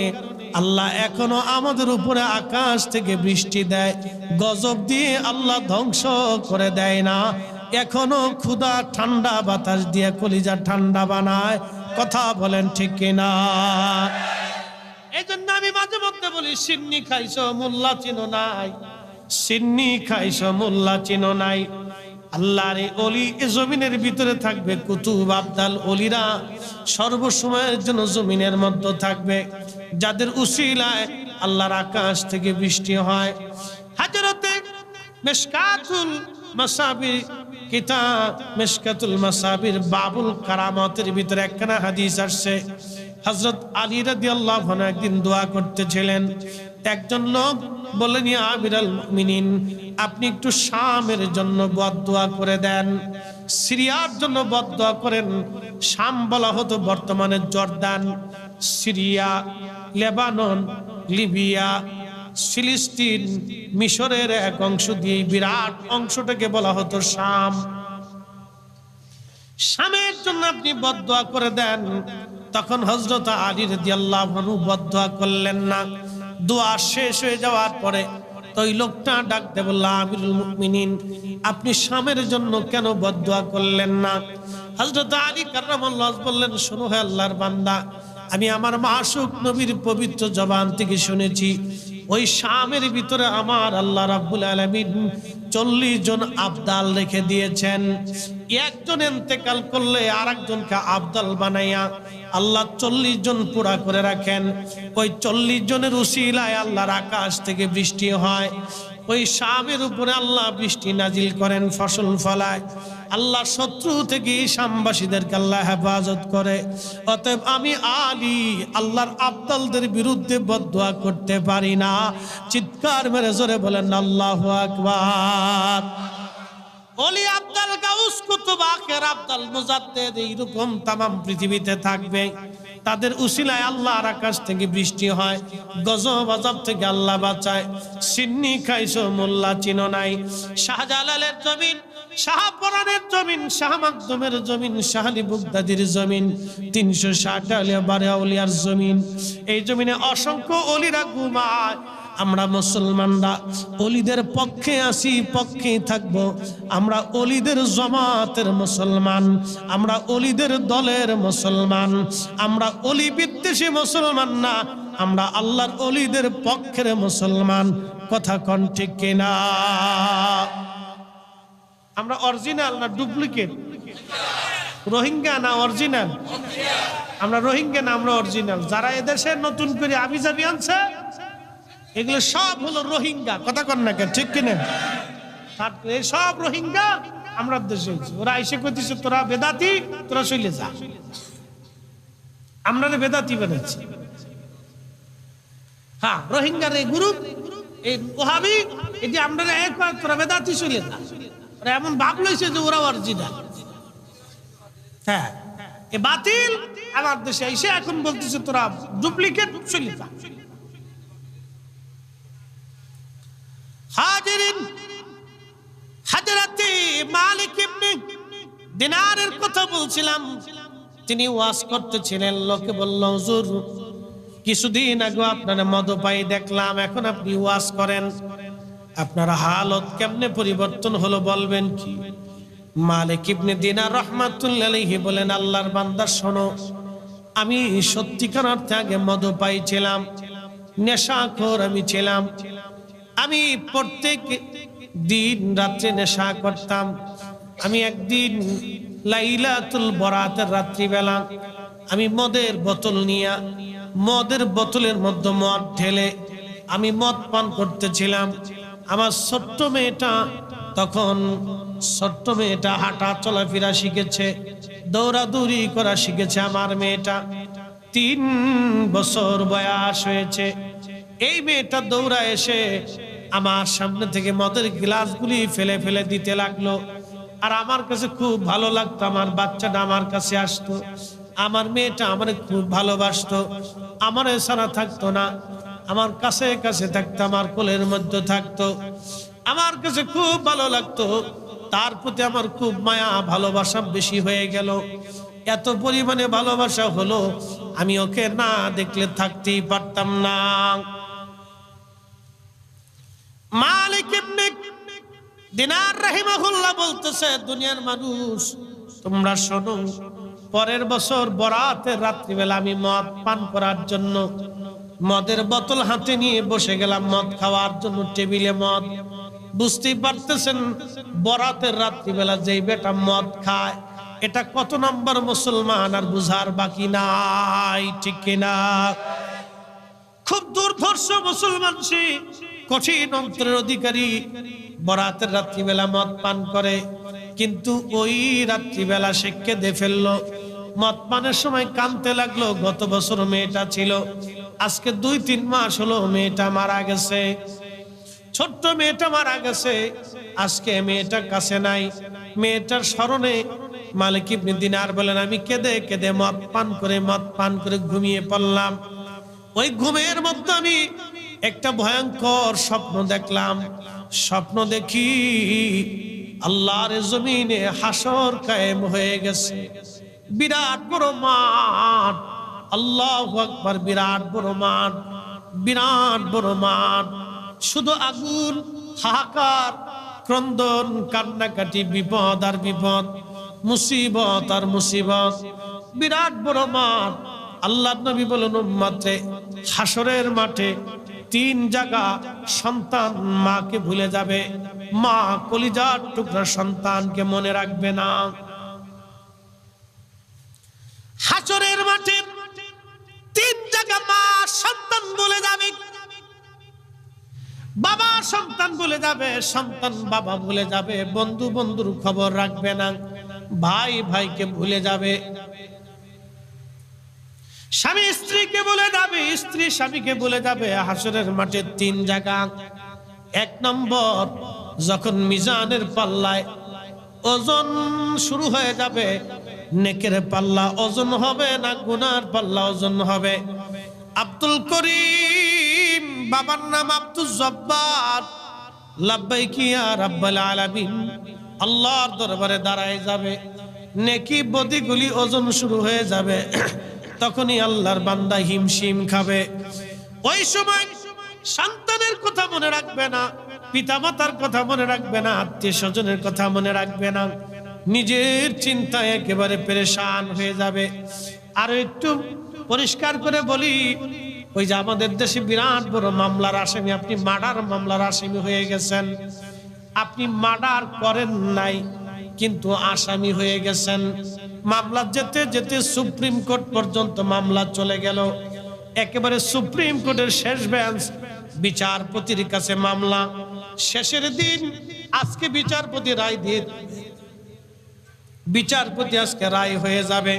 আল্লাহ এখনো আমাদের উপরে আকাশ থেকে বৃষ্টি দেয়, গজব দিয়ে আল্লাহ ধ্বংস করে দেয় না, এখনো ক্ষুধা ঠান্ডা বাতাস দিয়ে কলিজা ঠান্ডা বানায়। কথা বলেন ঠিক কিনা? এই জন্য আমি মাঝে মধ্যে বলি, সিন্নি খাইছো মোল্লা চিনো নাই, সিন্নি খাইছো মোল্লা চিনো নাই। আল্লাহর ওলি এ জমিনের ভিতরে থাকবে, কুতুব আবদাল ওলিরা সর্বসময়ের জন্য জমিনের মধ্যে থাকবে, যাদের উসিলায় আল্লাহর আকাশ থেকে বৃষ্টি হয়। হযরতে মিশকাতুল মাসাবির কিতাব, মিশকাতুল মাসাবির বাবুল কারামাতের ভিতরে একখানা হাদিস আসছে, হযরত আলী রাদিয়াল্লাহু আনহু একদিন দোয়া করতেছিলেন। একজন লোক বললেন, ইয়া আমিরাল মুমিনিন, আপনি একটু শামের জন্য বদদোয়া করে দেন, সিরিয়ার জন্য বদদোয়া করেন। শাম বলা হতো বর্তমানে জর্দান, সিরিয়া, লেবানন, লিবিয়া, ফিলিস্তিন, মিশরের এক অংশ দিয়ে বিরাট অংশটাকে বলা হতো শাম। শামের জন্য আপনি বদদোয়া করে দেন। তখন হযরত আলী রাদিয়াল্লাহু আনহু বদদোয়া করলেন না। দোয়া শেষ হয়ে যাওয়ার পরে ওই লোকটা ডাকতে বলল, আমিরুল মুমিনিন, আপনি শামের জন্য কেন বদদোয়া করলেন না? হযরত আলী কাররামাল্লাহু ওয়াজহু বললেন, শোনো হে আল্লাহর বান্দা, আমি আমার মাসুক নবীর পবিত্র জবান থেকে শুনেছি, ওই শামের ভিতরে আমার আল্লাহ রাব্বুল আলামিন 40 জন আবদাল রেখে দিয়েছেন। একজন ইন্তেকাল করলে আরেকজনকে আবদাল বানাইয়া আল্লাহ 40 জন পুরা করে রাখেন। ওই 40 জনের উসিলায় আল্লাহর আকাশ থেকে বৃষ্টি হয়। ওই শামের উপরে আল্লাহ বৃষ্টি নাজিল করেন, ফসল ফলায়। আল্লাহ শত্রু থেকে শামবাসীদেরকে আল্লাহ হেফাজত করে। অতএব আমি আলী আল্লাহর আবদালদের বিরুদ্ধে বদদোয়া করতে পারি না। চিৎকার মেরে জোরে বলেন আল্লাহু আকবার। ওলি আবদাল, গাউস, কুতুব, আখের আবদাল, মুজাদ্দেদ, এইরকম তামাম পৃথিবীতে থাকবে। তাদের উসিলায় আল্লাহর আকাশ থেকে বৃষ্টি হয়, গজব আযাব থেকে আল্লাহ বাঁচায়। সিন্নি খাইছো মোল্লা চিনো নাই। শাহজালালের জমিন, শাহপরানের জমিন, শাহ মাকদুমের জমিন, শাহ আলী বুগদাদির জমিন, 360 আউলিয়ার জমিন। এই জমিনে অসংখ্য ওলিরা ঘুমায়। আমরা মুসলমানরা ওলিদের পক্ষে আছি, পক্ষেই থাকবো। আমরা ওলিদের জামাতের মুসলমান, আমরা ওলিদের দলের মুসলমান, আমরা ওলি বিদ্বেষী মুসলমান না, আমরা আল্লাহর ওলিদের পক্ষের মুসলমান। কথা কোন ঠিক কিনা? আমরা অরিজিনাল না ডুপ্লিকেট? রোহিঙ্গা না অরিজিনাল? আমরা রোহিঙ্গা না, আমরা অরিজিনাল। যারা এদেশে নতুন করে আবিজাবি আনছে, এগুলো সব হলো রোহিঙ্গা। কথা কন না কেন, ঠিক কিনা? সব রোহিঙ্গা আমরা দেশে হয়েছি। ওরা এসে কইতেছে তোরা বেদাতি, তোরা চলে যা। আমরা বেদাতি বানাচ্ছি। হ্যাঁ, রোহিঙ্গার এই গ্রুপ, এই ওহাবি, এটি আমরা একবার তোরা বেদাতি চলে যা। ওরা এমন ভাব লইছে যে ওরা অরিজিনাল। হ্যাঁ, এ বাতিল আমার দেশে এসে এখন বলতেছে তোরা ডুপ্লিকেট, চলে যা। হাজিরিন, হযরতে মালিক ইবনে দিনারের কথা বলছিলাম। তিনি ওয়াজ করতেছিলেন, লোকে বলল, হুজুর কিছুদিন আগে আপনারা মদপাই দেখলাম, এখন আপনি ওয়াজ করেন, আপনার হালত কেমনে পরিবর্তন হলো বলবেন কি? মালিক ইবনে দিনার রাহমাতুল্লাহি আলাইহি বলেন, আল্লাহর বান্দা শোনো, আমি সত্যিকার অর্থে আগে মদপাই ছিলাম, নেশাখোর আমি ছিলাম। আমি প্রত্যেক দিন রাত্রে নেশা করতাম। আমি একদিন লাইলাতুল বরাতের রাত্রিবেলা আমি মদের বোতল নিয়ে, মদের বোতলের মধ্যে মদ ঢেলে আমি মদ পান করতেছিলাম। আমার ছোট্ট মেয়েটা, তখন ছোট্ট মেয়েটা হাঁটা চলাফেরা শিখেছে, দৌড়াদৌড়ি করা শিখেছে। আমার মেয়েটা 3 বছর বয়স হয়েছে। এই মেয়েটা দৌড়া এসে আমার সামনে থেকে মদের গ্লাসগুলি ফেলে ফেলে দিতে লাগলো। আর আমার কাছে খুব ভালো লাগতো, আমার বাচ্চাটা আমার কাছে আসতো, আমার মেয়েটা আমার খুব ভালোবাসতো, আমার ছাড়া থাকতো না, আমার কাছে কাছে থাকতো, আমার কোলের মধ্যে থাকতো, আমার কাছে খুব ভালো লাগতো। তার প্রতি আমার খুব মায়া ভালোবাসা বেশি হয়ে গেল। এত পরিমাণে ভালোবাসা হলো, আমি ওকে না দেখলে থাকতেই পারতাম না। মালিক ইবনে দিনার রাহিমাহুল্লাহ বলতেছে, দুনিয়ার মানুষ তোমরা শোনো, পরের বছর বরাতের রাত্রিবেলা আমি মদ পান করার জন্য মদের বোতল হাতে নিয়ে বসে গেলাম মদ খাওয়ার জন্য, টেবিলে মদ। বুঝতেই পারতেছেন বরাতের রাত্রিবেলা যেই বেটা মদ খায় এটা কত নম্বর মুসলমান আর বুঝার বাকি নাই, ঠিক কিনা? খুব দুর্ধর্ষ মুসলমান সে, কঠিন অন্তরের অধিকারী। বরাতের রাত্রিবেলা মদ পান করে, কিন্তু ওই রাত্রিবেলা সে কেঁদে ফেললো। মদ পানের সময় কাঁদতে লাগলো। গত বছর মেয়েটা ছিল, আজকে 2-3 মাস হলো মেয়েটা মারা গেছে, ছোট্ট মেয়েটা মারা গেছে। আজকে মেয়েটা কাছে নাই। মেয়েটার স্মরণে মালিক ইবনে দিনার বলেন, আমি কেঁদে কেঁদে মদ পান করে ঘুমিয়ে পড়লাম। ওই ঘুমের মধ্যে আমি একটা ভয়ঙ্কর স্বপ্ন দেখলাম। স্বপ্ন দেখি আল্লাহর জমিনে হাসর কায়েম হয়ে গেছে, বিরাট বড় মাঠ, আল্লাহু আকবার, বিরাট বড় মাঠ, বিরাট বড় মাঠ, শুধু আগুন, হাহাকার, ক্রন্দন, কান্নাকাটি, বিপদ আর বিপদ, মুসিবত আর মুসিবত, বিরাট বড় মাঠ। আল্লাহর নবী বলেন, উম্মতে হাসরের মাঠে 3 জায়গা সন্তান মাকে ভুলে যাবে, মা কলিজার টুকরা সন্তানকে মনে রাখবে না। হাসরের মাঠে 3 জায়গা মা সন্তান ভুলে যাবে, বাবা সন্তান ভুলে যাবে, সন্তান বাবা ভুলে যাবে, বন্ধু বন্ধুর খবর রাখবে না, ভাই ভাইকে ভুলে যাবে, স্বামী স্ত্রীকে ভুলে যাবে, স্ত্রী স্বামীকে ভুলে যাবে। হাসরের মাঠে 3 জায়গা। 1 নম্বর, যখন মিজানের পাল্লায় ওজন শুরু হয়ে যাবে, নেকের পাল্লা ওজন হবে না গুনার পাল্লা ওজন হবে। আব্দুল করিম, বাবার নাম আব্দুল জব্বার, লাব্বাইক ইয়া রাব্বাল আলামিন, আল্লাহর দরবারে দাঁড়ায় যাবে। নেকি বদিগুলি ওজন শুরু হয়ে যাবে। তখনই আল্লাহর বান্দা হিমশিম খাবে। ওই সময় সন্তানের কথা মনে রাখবে না, পিতামাতার কথা মনে রাখবে না, আত্মীয় স্বজনের কথা মনে রাখবে না, নিজের চিন্তায় একেবারে পেরেশান হয়ে যাবে। আর একটু পরিষ্কার করে বলি, ওই যে আমাদের দেশে বিরাট বড় মামলার আসামি, আপনি মার্ডার মামলার আসামি হয়ে গেছেন। আপনি মার্ডার করেন নাই, কিন্তু আসামি হয়ে গেছেন। মামলা যেতে যেতে সুপ্রিম কোর্ট পর্যন্ত মামলা চলে গেল। একেবারে সুপ্রিম কোর্টের শেষ বেঞ্চ, বিচারপতির কাছে মামলা। শেষের দিন আজকে বিচারপতি রায় দিয়ে, বিচারপতি আজকে রায় হয়ে যাবে।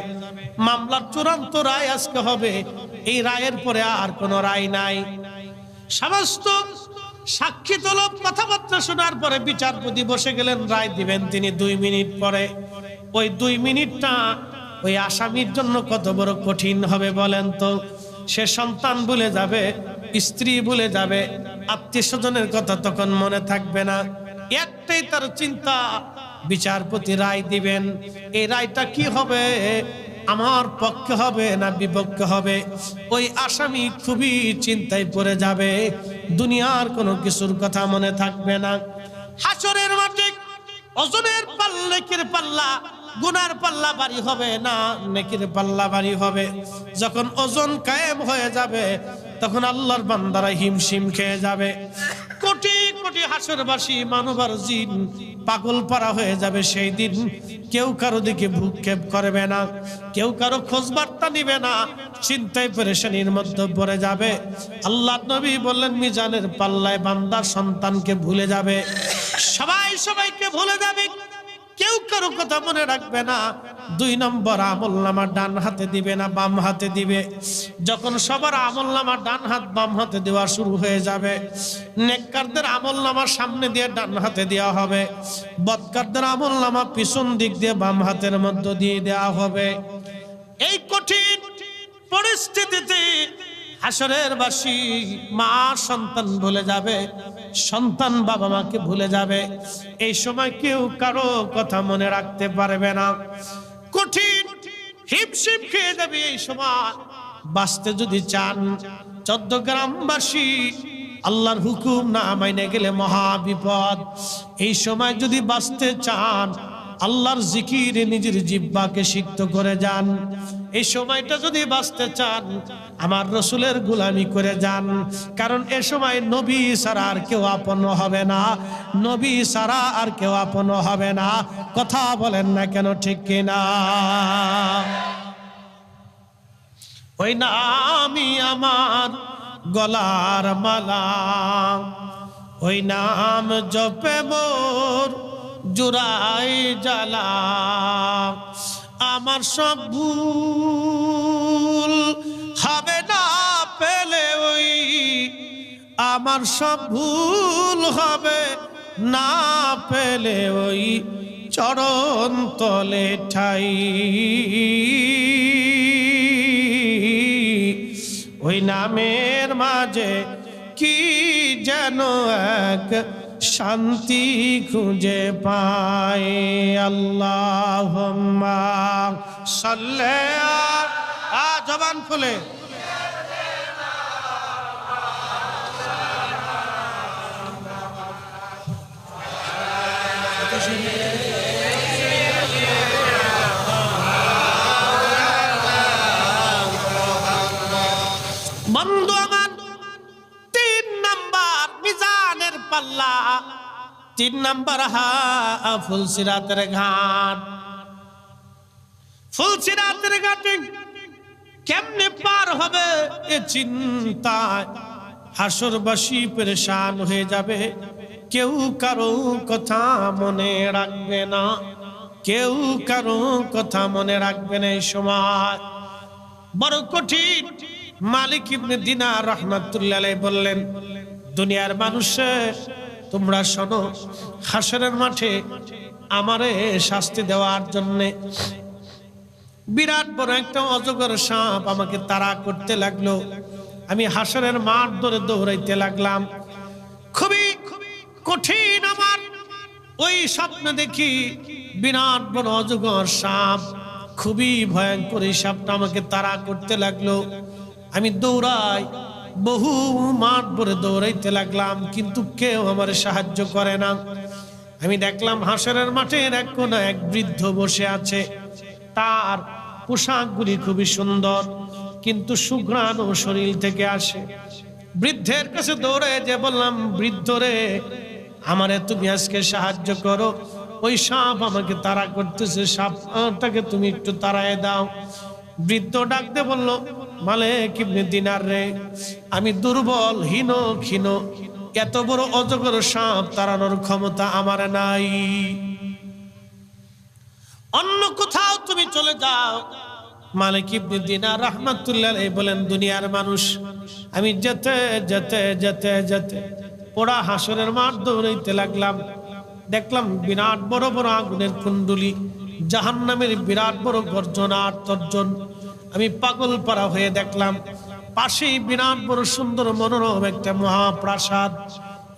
মামলার চূড়ান্ত রায় আজকে হবে। এই রায়ের পরে আর কোনো রায় নাই। সমস্ত সাক্ষী তলব কথাবার্তা শোনার পরে বিচারপতি বসে গেলেন, রায় দিবেন তিনি 2 মিনিট পরে। ওই 2 মিনিটটা ওই আসামির জন্য কত বড় কঠিন হবে বলেন তো। সে সন্তান ভুলে যাবে, স্ত্রী ভুলে যাবে, আত্মীয় স্বজনের কথা তখন মনে থাকবে না। একটাই তার চিন্তা, বিচারপতি রায় দিবেন, এই রায়টা কি হবে, আমার পক্ষে হবে না বিপক্ষে হবে। ওই আসামি খুবই চিন্তায় পড়ে যাবে, দুনিয়ার কোনো কিছুর কথা মনে থাকবে না। হাসরের মাঠে ওজনের পাল্লা, নেকির পাল্লা, গুনার পাল্লা ভারী হবে না, নেকির পাল্লা ভারী হবে। যখন ওজন কায়েম হয়ে যাবে, তখন আল্লাহর বান্দারা হিমশিম খেয়ে যাবে। কোটি কোটি হাসরবাসী মানব আর জিন পাগল পারা হয়ে যাবে। সেই দিন কেউ কারো দিকে ভ্রুক্ষেপ করবে না, কেউ কারো খোঁজ বার্তা নিবে না, চিন্তায় পেরেশানির মধ্যে পড়ে যাবে। আল্লাহ নবী বললেন, মিজানের পাল্লায় বান্দা সন্তানকে ভুলে যাবে, সবাই সবাইকে ভুলে যাবে, কেউ কারো কথা মনে রাখবে না। 2 নম্বর আমলনামা ডান হাতে দিবে না বাম হাতে দিবে। যখন সবার আমলনামা ডান হাত বাম হাতে দেওয়া শুরু হয়ে যাবে, নেককারদের আমলনামা সামনে দিয়ে ডান হাতে দেওয়া হবে, বদকারদের আমলনামা পিছন দিক দিয়ে বাম হাতের মধ্য দিয়ে দেওয়া হবে। এই কঠিন পরিস্থিতিতে হাসরের বাসী মা সন্তান ভুলে যাবে, সন্তান বাবা মাকে ভুলে যাবে। এই সময় কেউ কারো কথা মনে রাখতে পারবে না, কঠিন হিমশিম খেয়ে যাবে। এই সময় বাঁচতে যদি চান, 14 গ্রামবাসী আল্লাহর হুকুম না মাইনে গেলে মহা বিপদ। এই সময় যদি বাঁচতে চান, আল্লাহর জিকিরে নিজের জিহ্বাকে সিক্ত করে যান। এই সময়টা যদি বাঁচতে চান, আমার রসুলের গোলামি করে যান। কারণ এ সময় নবী ছাড়া আর কেউ আপন হবে না, নবী ছাড়া আর কেউ আপন হবে না। কথা বলেন না কেন, ঠিক কিনা? ওই নামই আমার গলার মালা, ওই নাম জপে মোর জুড়াই জ্বালা। আমার সব ভুল হবে না পেলে ওই, আমার সব ভুল হবে না পেলে ওই চরণ তলে ঠাই। ওই নামের মাঝে কি যেন এক শান্তি খুঁজে পাই। আল্লাহুম্মা সাল্লি আলা, জবান খুলে বন্ধু আমার, 3 নাম্বার মিজানের পাল্লা, 3 নাম্বার ফুলসিরাতের ঘাট। ফুলসিরাতের ঘাটে কেমনে পার হবে এ চিন্তায় হাসরবাসী পেরেশান হয়ে যাবে। কেউ কারো কথা মনে রাখবে না, কেউ কারো কথা মনে রাখবে না। এই সময় বড় কঠিন। মালিক ইবনে দিনার রাহমাতুল্লাহ আলাইহি বললেন, দুনিয়ার মানুষের তোমরা শোনো, হাসরের মাঠে আমারে শাস্তি দেওয়ার জন্য বিরাট বড় একটা অজগর সাপ আমাকে তাড়া করতে লাগলো। আমি হাসরের মাঠ ধরে দৌড়াইতে লাগলাম। খুবই কঠিন আমার ওই স্বপ্ন দেখি, বিরাট বড় অজগর সাপ, খুবই ভয়ঙ্কর। এই সাপটা আমাকে তাড়া করতে লাগলো। আমি দৌড়াই, বহু মাঠ ভরে দৌড়াইতে লাগলাম, কিন্তু কেউ আমার সাহায্য করে না। আমি দেখলাম হাসরের মাঠের এক কোণায় এক বৃদ্ধ বসে আছে। তার পোশাকগুলি খুবই সুন্দর, কিন্তু সুঘ্রাণ ও শরীর থেকে আসে। বৃদ্ধের কাছে দৌড়ে যে বললাম, বৃদ্ধ রে, আমারে তুমি আজকে সাহায্য করো, ওই সাপ আমাকে তাড়া করতেছে, সাপটাকে তুমি একটু তাড়ায় দাও। বৃদ্ধ ডাকতে বলল, মালিক ইবনে দিনার রে, আমি দুর্বল, হীন ক্ষীণ, এত বড় অজগর সাপ তাড়ানোর ক্ষমতা আমার নাই, অন্য কোথাও তুমি চলে যাও। মালিক ইবনে দিনার রাহমাতুল্লাহ আলাইহি বলেন, দুনিয়ার মানুষ, আমি যেতে যেতে যেতে যেতে পোড়া হাসরের মাঠ দৌড়াইতে লাগলাম। দেখলাম বিরাট বড় বড় আগুনের কুণ্ডুলি, জাহান্নামের বিরাট বড় গর্জন আর তর্জন। আমি পাগল পাড়া হয়ে দেখলাম পাশেই বিরাট বড় সুন্দর মনোরম একটা মহাপ্রাসাদ।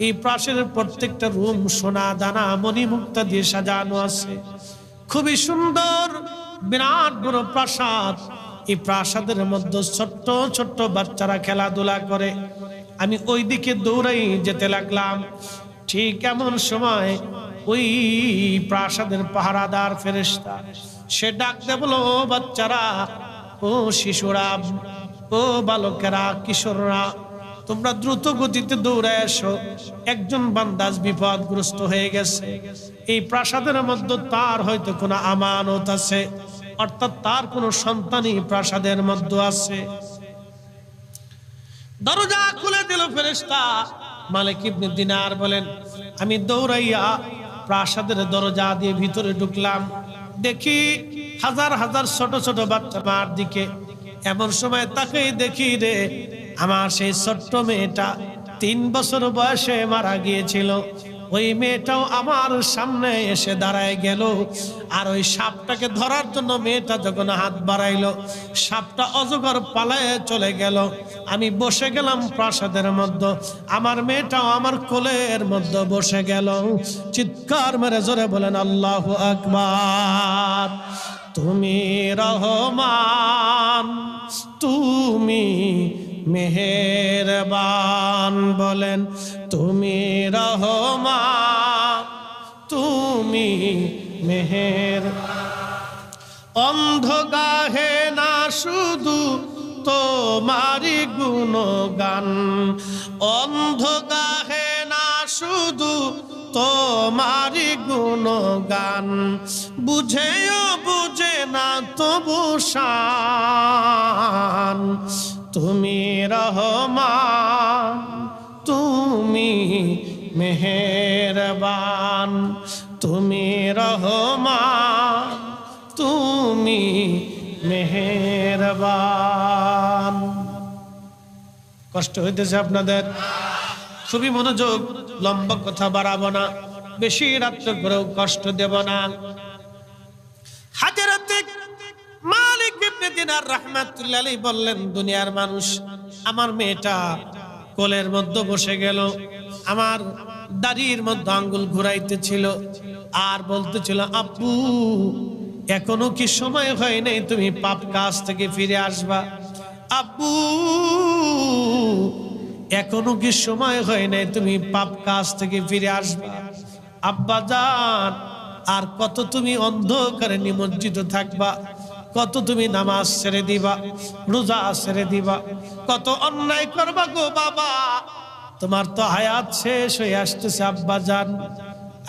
এই প্রাসাদের প্রত্যেকটা রুম সোনা দানা মণিমুক্তা দিয়ে সাজানো আছে, খুবই সুন্দর বিরাট বড় প্রাসাদ। এই প্রাসাদের মধ্যে ছোট্ট ছোট্ট বাচ্চারা খেলাধুলা করে। আমি ওই দিকে দৌড়াই যেতে লাগলাম। ঠিক এমন সময় ওই প্রাসাদের পাহারাদার ফেরেশতা সে ডাকতে বলো, ও বাচ্চারা, ও শিশুরা, ও বালকেরা, কিশোররা, তোমরা দ্রুত গতিতে দৌড়ে এসো, একজন বান্দাজ বিপদগ্রস্ত হয়ে গেছে। এই প্রাসাদের মধ্যে তার হয়তো কোনো আমানত আছে, অর্থাৎ তার কোনো সন্তানই প্রাসাদের মধ্যে আছে। দরজা খুলে দিল ফেরেশতা। মালিক ইবনে দিনার বলেন, আমি দৌড়াইয়া প্রাসাদের দরজা দিয়ে ভিতরে ঢুকলাম। দেখি হাজার হাজার ছোট ছোট বাচ্চা মার দিকে। এমন সময় তাকে দেখি রে, আমার সেই ছোট্ট মেয়েটা 3 বছর বয়সে মারা গিয়েছিল। ওই মেয়েটাও আমার সামনে এসে দাঁড়ায় গেল। আর ওই সাপটাকে ধরার জন্য মেয়েটা যখন হাত বাড়াইলো, সাপটা অজগর পালায়ে চলে গেল। আমি বসে গেলাম প্রাসাদের মধ্যে, আমার মেয়েটাও আমার কোলের মধ্যে বসে গেল। চিৎকার মেরে জোরে বলেন আল্লাহু আকবার। তুমি রহমান, তুমি মেহেরবান, বলেন তুমি রহমান, তুমি মেহের। অন্ধ গাহে না শুধু তোমারি গুণগান, অন্ধ গাহে না শুধু তোমারি গুণগান, বুঝেও বুঝে না তবু শান। তুমি রহমান, তুমি মেহেরবান, তুমি রহমান, তুমি মেহেরবান। কষ্ট হইতেছে আপনাদের? খুবই মনোযোগ, লম্বা কথা বাড়াবো না, বেশি রাত্রে করেও কষ্ট দেব না। হাজরাতে মালিক ইবনে দিনার রাহমাতুল্লাহ আলাইহি বললেন, দুনিয়ার মানুষ আমার মেয়েটা কোলের মধ্যে বসে গেল, আমার দাড়ির মধ্যে আঙ্গুল ঘুরাইতেছিল আর বলতেছিল, আব্বু এখনো কি সময় হয় নাই তুমি পাপ কাজ থেকে ফিরে আসবা? আব্বু এখনো কি সময় হয় নাই তুমি পাপ কাজ থেকে ফিরে আসবা? আব্বা জান, আর কত তুমি অন্ধকারে নিমজ্জিত থাকবা? কত তুমি নামাজ ছেড়ে দিবা, রোজা ছেড়ে দিবা, কত অন্যায় করবা গো বাবা? তোমার তো হায়াত শেষ হয়ে আসতেছে আব্বা জান,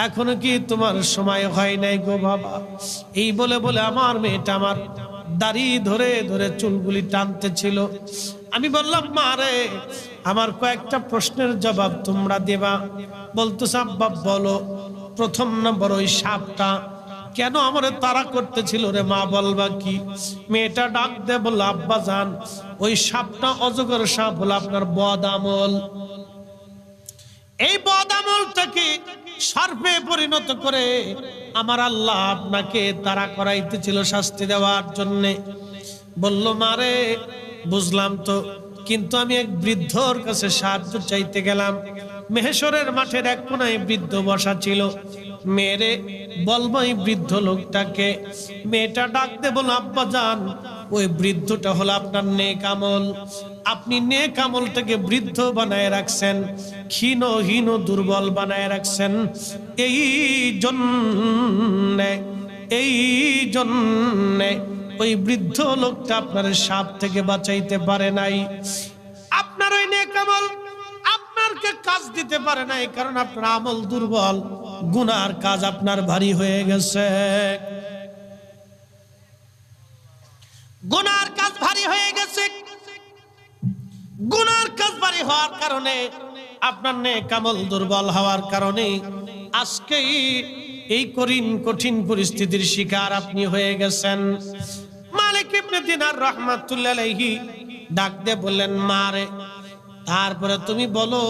এখনো কি তোমার সময় হয় নাই গো বাবা? এই বলে বলে আমার মেয়েটা আমার দাড়ি ধরে ধরে চুলগুলি টানতেছিল। আমি বললাম, মা রে, আমার কয়েকটা প্রশ্নের জবাব তোমরা দেবা। বলতেছে, আব্বা বলো। প্রথম নম্বর, ওই সাপটা কেন আমারে তাড়া করতেছিল রে মা, বলবা কি? মেয়েটা ডাক দিয়ে বলল, আব্বা জান, ওই সাপটা অজগর সাপ হলো আপনার বদ আমল। এই বদ আমলটাকে সার্পে পরিণত করে আমার আল্লাহ আপনাকে তাড়া করাইতেছিল শাস্তি দেওয়ার জন্য। বলল, মারে বুঝলাম তো, কিন্তু আমি এক বৃদ্ধর কাছে সাহায্য চাইতে গেলাম। মেহেশরের মাঠের এক কোনায় বৃদ্ধ বসা ছিল। মেরে বলবো এই বৃদ্ধ লোকটাকে। মেয়েটা ডাকতে বলল, আব্বা জান, ওই বৃদ্ধটা হলো আপনার নেক আমল। আপনি নেক আমলটাকে বৃদ্ধ বানায় রাখছেন, ক্ষীণ হীন দুর্বল বানায় রাখছেন। এই জন্যে ওই বৃদ্ধ লোকটা আপনার সাপ থেকে বাঁচাইতে পারে নাই। আপনার ওই নেক আমল আপনারকে কাজ দিতে পারে নাই, কারণ আপনার আমল দুর্বল, গুনার কাজ আপনার ভারী হয়ে গেছে। গুনার কাজ ভারী হয়ে গেছে। গুনার কাজ ভারী হওয়ার কারণে, আপনার নেক আমল দুর্বল হওয়ার কারণে আজকে এই কঠিন পরিস্থিতির শিকার আপনি হয়ে গেছেন। মালিক ইবনে দিনার রাহমাতুল্লাহ আলাইহি ডাক দিয়ে বললেন, মারে, তারপরে তুমি বলো,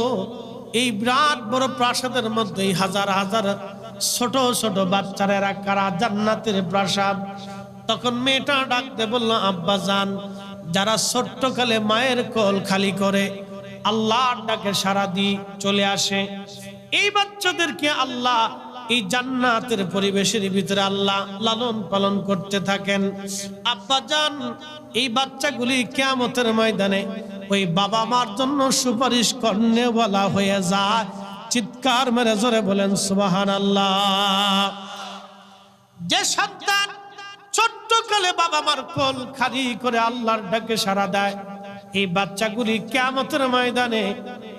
এই বিরাট বড় প্রাসাদের মধ্যে হাজার হাজার ছোট ছোট বাচ্চারা কারা জান্নাতের প্রাসাদ? তখন মেয়েটা ডাক দিয়ে বলল, আব্বা জান, যারা ছোট্টকালে মায়ের কোল খালি করে আল্লাহর ডাকে সাড়া দিয়ে চলে আসে, এই বাচ্চাদেরকে আল্লাহ এই জান্নাতের পরিবেশের ভিতরে আল্লাহ লালন পালন করতে থাকেন। আব্বা জান, এই বাচ্চাগুলি কিয়ামতের ময়দানে ওই বাবা মার জন্য সুপারিশ করনেওয়ালা হয়ে যায়। চিৎকার মেরে জোরে বলেন সুবহানাল্লাহ। যে সন্তান ছোট্টকালে বাবা মার কোল খালি করে আল্লাহর ডাকে সাড়া দেয়, এই বাচ্চাগুলি কিয়ামতের ময়দানে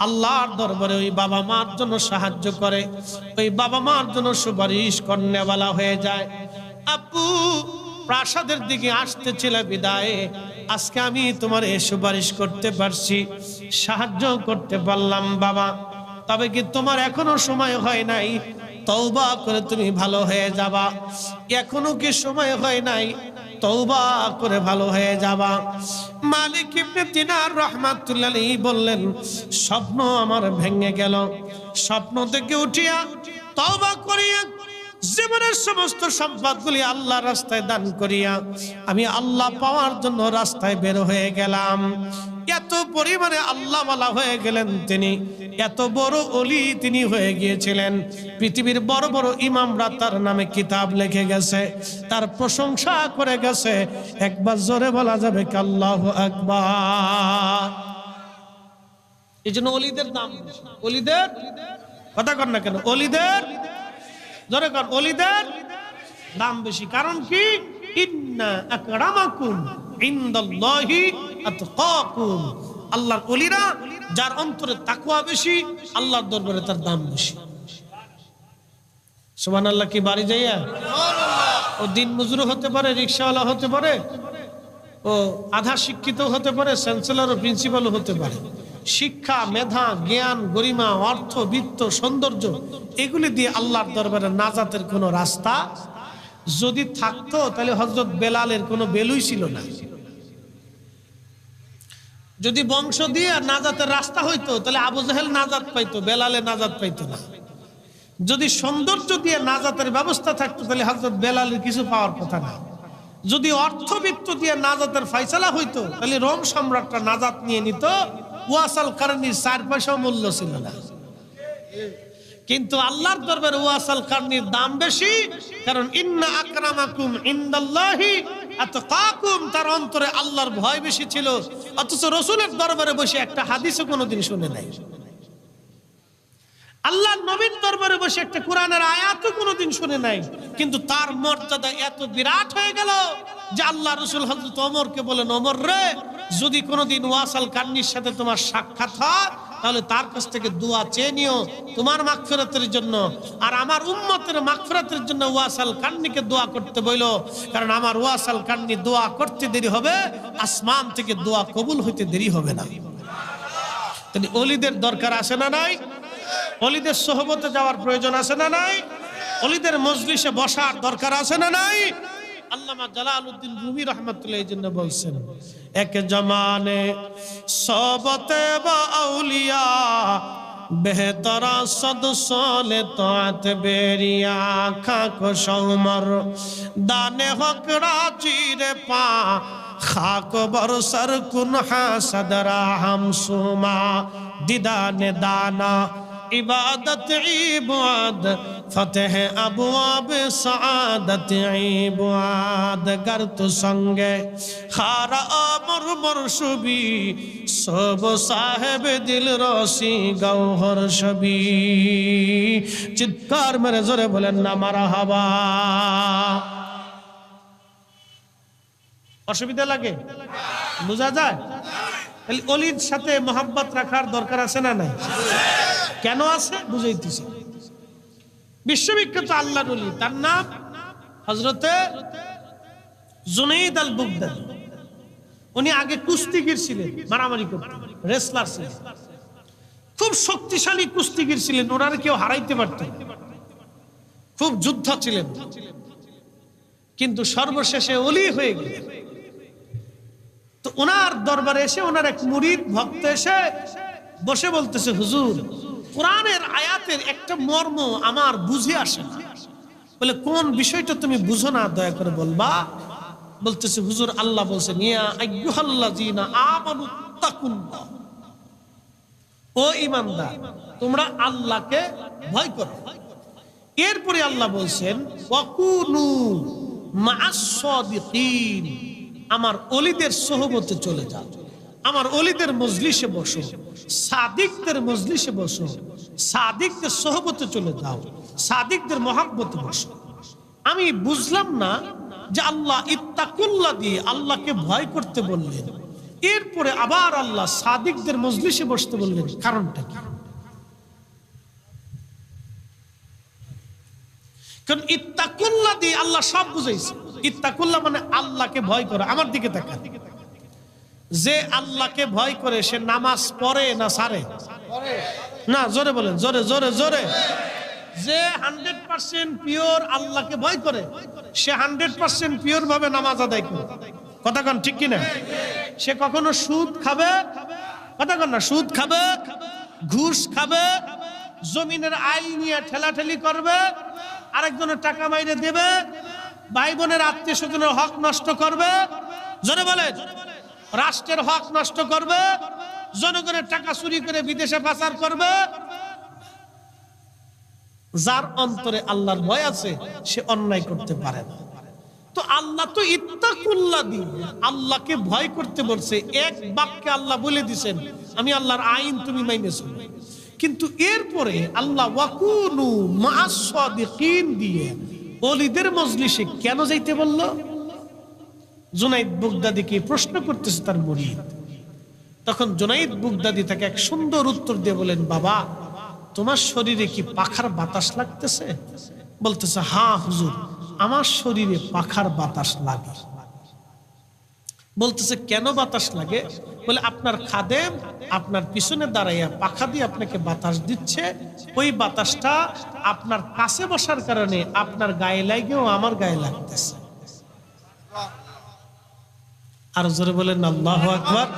আল্লাহর দরবারে ওই বাবা মার জন্য সাহায্য করে, ওই বাবা মার জন্য সুপারিশ করনেওয়ালা হয়ে যায়। আপু প্রাসাদের দিকে আসতেছিল বিদায়ে, আজকে আমি তোমার এই সুপারিশ করতে পারছি, সাহায্য করতে পারলাম বাবা। তবে কি তোমার এখনো সময় হয় নাই? তওবা করে তুমি ভালো হয়ে যাবা। এখনো কি সময় হয় নাই? তওবা করে ভালো হয়ে যাবা। মালিক ইবনে দিনার রাহমাতুল্লাহ আলাইহি বললেন, স্বপ্ন আমার ভেঙে গেল, স্বপ্ন থেকে উঠিয়া তওবা করিয়া জীবনের সমস্ত সম্পদগুলি আল্লাহর রাস্তায় দান করিয়া আমি আল্লাহ পাওয়ার জন্য রাস্তায় বের হয়ে গেলাম। এত পরিমাণে আল্লাহওয়ালা হয়ে গেলেন তিনি, এত বড় ওলি তিনি হয়ে গিয়েছিলেন। পৃথিবীর বড় বড় ইমামরা তার নামে কিতাব লিখে গেছে, তার প্রশংসা করে গেছে। একবার জোরে বলা যাবে কি আল্লাহু আকবার। এই জন্য ওলিদের দাম, ওলিদের কথা কর না কেন, ওলিদের জোরে কর, ওলিদের দাম বেশি। কারণ কি? ইন্না আকরামাকুম ইনদাল্লাহি আতকাকুম। আল্লাহর ওলিরা যার অন্তরে তাকওয়া বেশি, আল্লাহর দরবারে তার দাম বেশি। সুবহানাল্লাহ। কি বাড়ি যাইয়া ও দিন মজুর হতে পারে, রিকশাওয়ালা হতে পারে, ও আধা শিক্ষিত হতে পারে, চ্যান্সেলর ও প্রিন্সিপালও হতে পারে। শিক্ষা, মেধা, জ্ঞান, গরিমা, অর্থ, বিত্ত, সৌন্দর্য এগুলি দিয়ে আল্লাহর দরবারে নাজাতের কোনো রাস্তা যদি থাকতো তাহলে হযরত বেলালের কোনো বেলুই ছিল না। যদি বংশ দিয়ে নাজাতের রাস্তা হইতো তাহলে আবু জাহেল নাজাত পাইতো, বেলালে নাজাত পাইতো না। যদি সৌন্দর্য দিয়ে নাজাতের ব্যবস্থা থাকতো তাহলে হযরত বেলালের কিছু পাওয়ার কথা না। যদি অর্থবিত্ত দিয়ে নাজাতের ফয়সালা হইতো তাহলে রোম সম্রাটরা নাজাত নিয়ে নিত, ওয়াসাল কারণীর 4 পয়সাও মূল্য ছিল না। কিন্তু আল্লাহর দরবারে ওয়াসাল কারণীর দাম বেশি, কারণ ইন্না আকরামাকুম ইনদাল্লাহি আতকাকুম, তার অন্তরে আল্লাহর ভয় বেশি ছিল। অথচ রাসূলের দরবারে বসে একটা হাদিসও কোনোদিন শুনে নাই, আল্লাহর নবীর দরবারে বসে একটা কোরআনের আয়াতও কোনোদিন শুনে নাই। কিন্তু তার মর্যাদা এত বিরাট হয়ে গেল যে আল্লাহ রাসূল হযরত ওমরকে বলেন, ওমর রে, যদি কোনোদিন ওয়াসাল কারণীর সাথে তোমার সাক্ষাৎ হয় তাহলে তার কাছ থেকে দোয়া চেয়ে নিও তোমার মাগফিরাতের জন্য, আর আমার উম্মতের মাগফিরাতের জন্য ওয়াসাল কারণীকে দোয়া করতে বইলো। কারণ আমার ওয়াসাল কারণী দোয়া করতে দেরি হবে, আসমান থেকে দোয়া কবুল হইতে দেরি হবে না। তাহলে ওলিদের দরকার আছে না নাই? ওলিদের সোহবতে যাওয়ার প্রয়োজন আছে না নাই? ওলিদের মজলিসে বসার দরকার আছে না নাই? আল্লামা জালালউদ্দিন রুমি রাহমাতুল্লাহ এই জন্য বলছেন, এক জমানে সোহবতে বা আউলিয়া বেহতরা সদ সোলে তাত বেরিয়া খাক সৌমর দানে হক রাজিরে পা খাক বরসর কুন হাসদরা হামসুমা দিদানে দানা ইবাদত ইবাদ ফতেহ আবওয়াব সাআদত ইবাদ গরত সঙ্গে খারা আমর মরশুবি সব সাহেব দিল রসি গৌহর ছবি। চিৎকার মেরে জোরে বলেন না মারহাবা। অসুবিধা লাগে? বুঝা যায়? তাহলে ওলির সাথে মোহাব্বত রাখার দরকার আছে না নাই? কেন আছে বুঝাইতেছি। বিশ্ববিখ্যাত আল্লাহর ওলি, তার নাম হযরতে জুনাইদ আল বুগদাদি। উনি আগে কুস্তিগীর ছিলেন, মারামারি করতেন, রেসলার ছিলেন, খুব শক্তিশালী কুস্তিগীর ছিলেন, ওনার কেউ হারাইতে পারত না, খুব যোদ্ধা ছিলেন। কিন্তু সর্বশেষে ওলি হয়ে গেলেন। তো ওনার দরবারে এসে ওনার এক মুরিদ ভক্ত এসে বসে বলতেছে, হুজুর, কোরআনের আয়াতের একটা মর্ম আমার বুঝে আসে না। বলে, কোন বিষয়টা তুমি বুঝো না, দয়া করে বলবা। বলতেছে, হুজুর, আল্লাহ বলছেন, ইয়া আইয়ুহাল্লাযীনা আমানু তাকুল্লাহ, ও ঈমানদার, তোমরা আল্লাহকে ভয় করো। এরপরে আল্লাহ বলছেন, ওয়াকুনু মা'আস সাদিকিন, আমার ওলিদের সোহবতে চলে যাও, আমার ওলিদের মজলিসে বসো, সাদিকদের মজলিসে বসো, সাদিকদের সোহবতে চলে যাও, সাদিকদের মহব্বতে বসো। আমি বুঝলাম না যে আল্লাহ ইত্তাকুল্লাহ দিয়ে আল্লাহকে ভয় করতে বললেন, এরপরে আবার আল্লাহ সাদিকদের মজলিসে বসতে বললেন, কারণটা কি? কারণ ইত্তাকুল্লাহ দিয়ে আল্লাহ সব বুঝাইছে। ইত্তাকুল্লাহ মানে আল্লাহকে ভয় করা। আমার দিকে তাকান, যে আল্লাহকে ভয় করে সে নামাজ পড়ে না সারে? না, জোরে বলেন, জোরে জোরে জোরে। যে 100% পিওর আল্লাহকে ভয় করে সে 100% পিওর ভাবে নামাজ আদায় করে। কথা কন ঠিক কিনা? সে কখনো সুদ খাবে, কথা কন না, সুদ খাবে, ঘুষ খাবে, জমিনের আইল নিয়ে ঠেলাঠেলি করবে, আরেকজনের টাকা মাইরে দেবে, ভাই বোনের আত্মীয় স্বজনের হক নষ্ট করবে, জোরে বলেন, রাষ্ট্রের হক নষ্ট করবে, জনগণের টাকা চুরি করে বিদেশে পাচার করবে। যার অন্তরে আল্লাহর ভয় আছে সে অন্যায় করতে পারে না। তো আল্লাহ তো ইত্তাকুল্লাহ দিয়ে আল্লাহকে ভয় করতে বলছে, এক বাক্যে আল্লাহ বলে দিয়েছেন আমি আল্লাহর আইন তুমি মাইনে চলো। কিন্তু এরপরে আল্লাহ ওয়াকুনু মা'আস সাদিকিন দিয়ে ওলিদের মজলিসে কেন যাইতে বলল? জুনাইদ বাগদাদীকে প্রশ্ন করতেছে তার মুরিদ। তখন জুনাইদ বাগদাদী তাকে এক সুন্দর উত্তর দিয়ে বলেন, বাবা তোমার শরীরে কি পাখার বাতাস লাগতেছে? বলতেছে, হ্যাঁ হুজুর, আমার শরীরে পাখার বাতাস লাগে। বলতেছে, কেন বাতাস লাগে? বলে, আপনার খাদেম আপনার পিছনে দাঁড়াইয়া পাখা দিয়ে আপনাকে বাতাস দিচ্ছে, ওই বাতাসটা আপনার কাছে বসার কারণে আপনার গায়ে লাগেও আমার গায়ে লাগতেছে। আর জোরে বলেন আল্লাহু আকবার।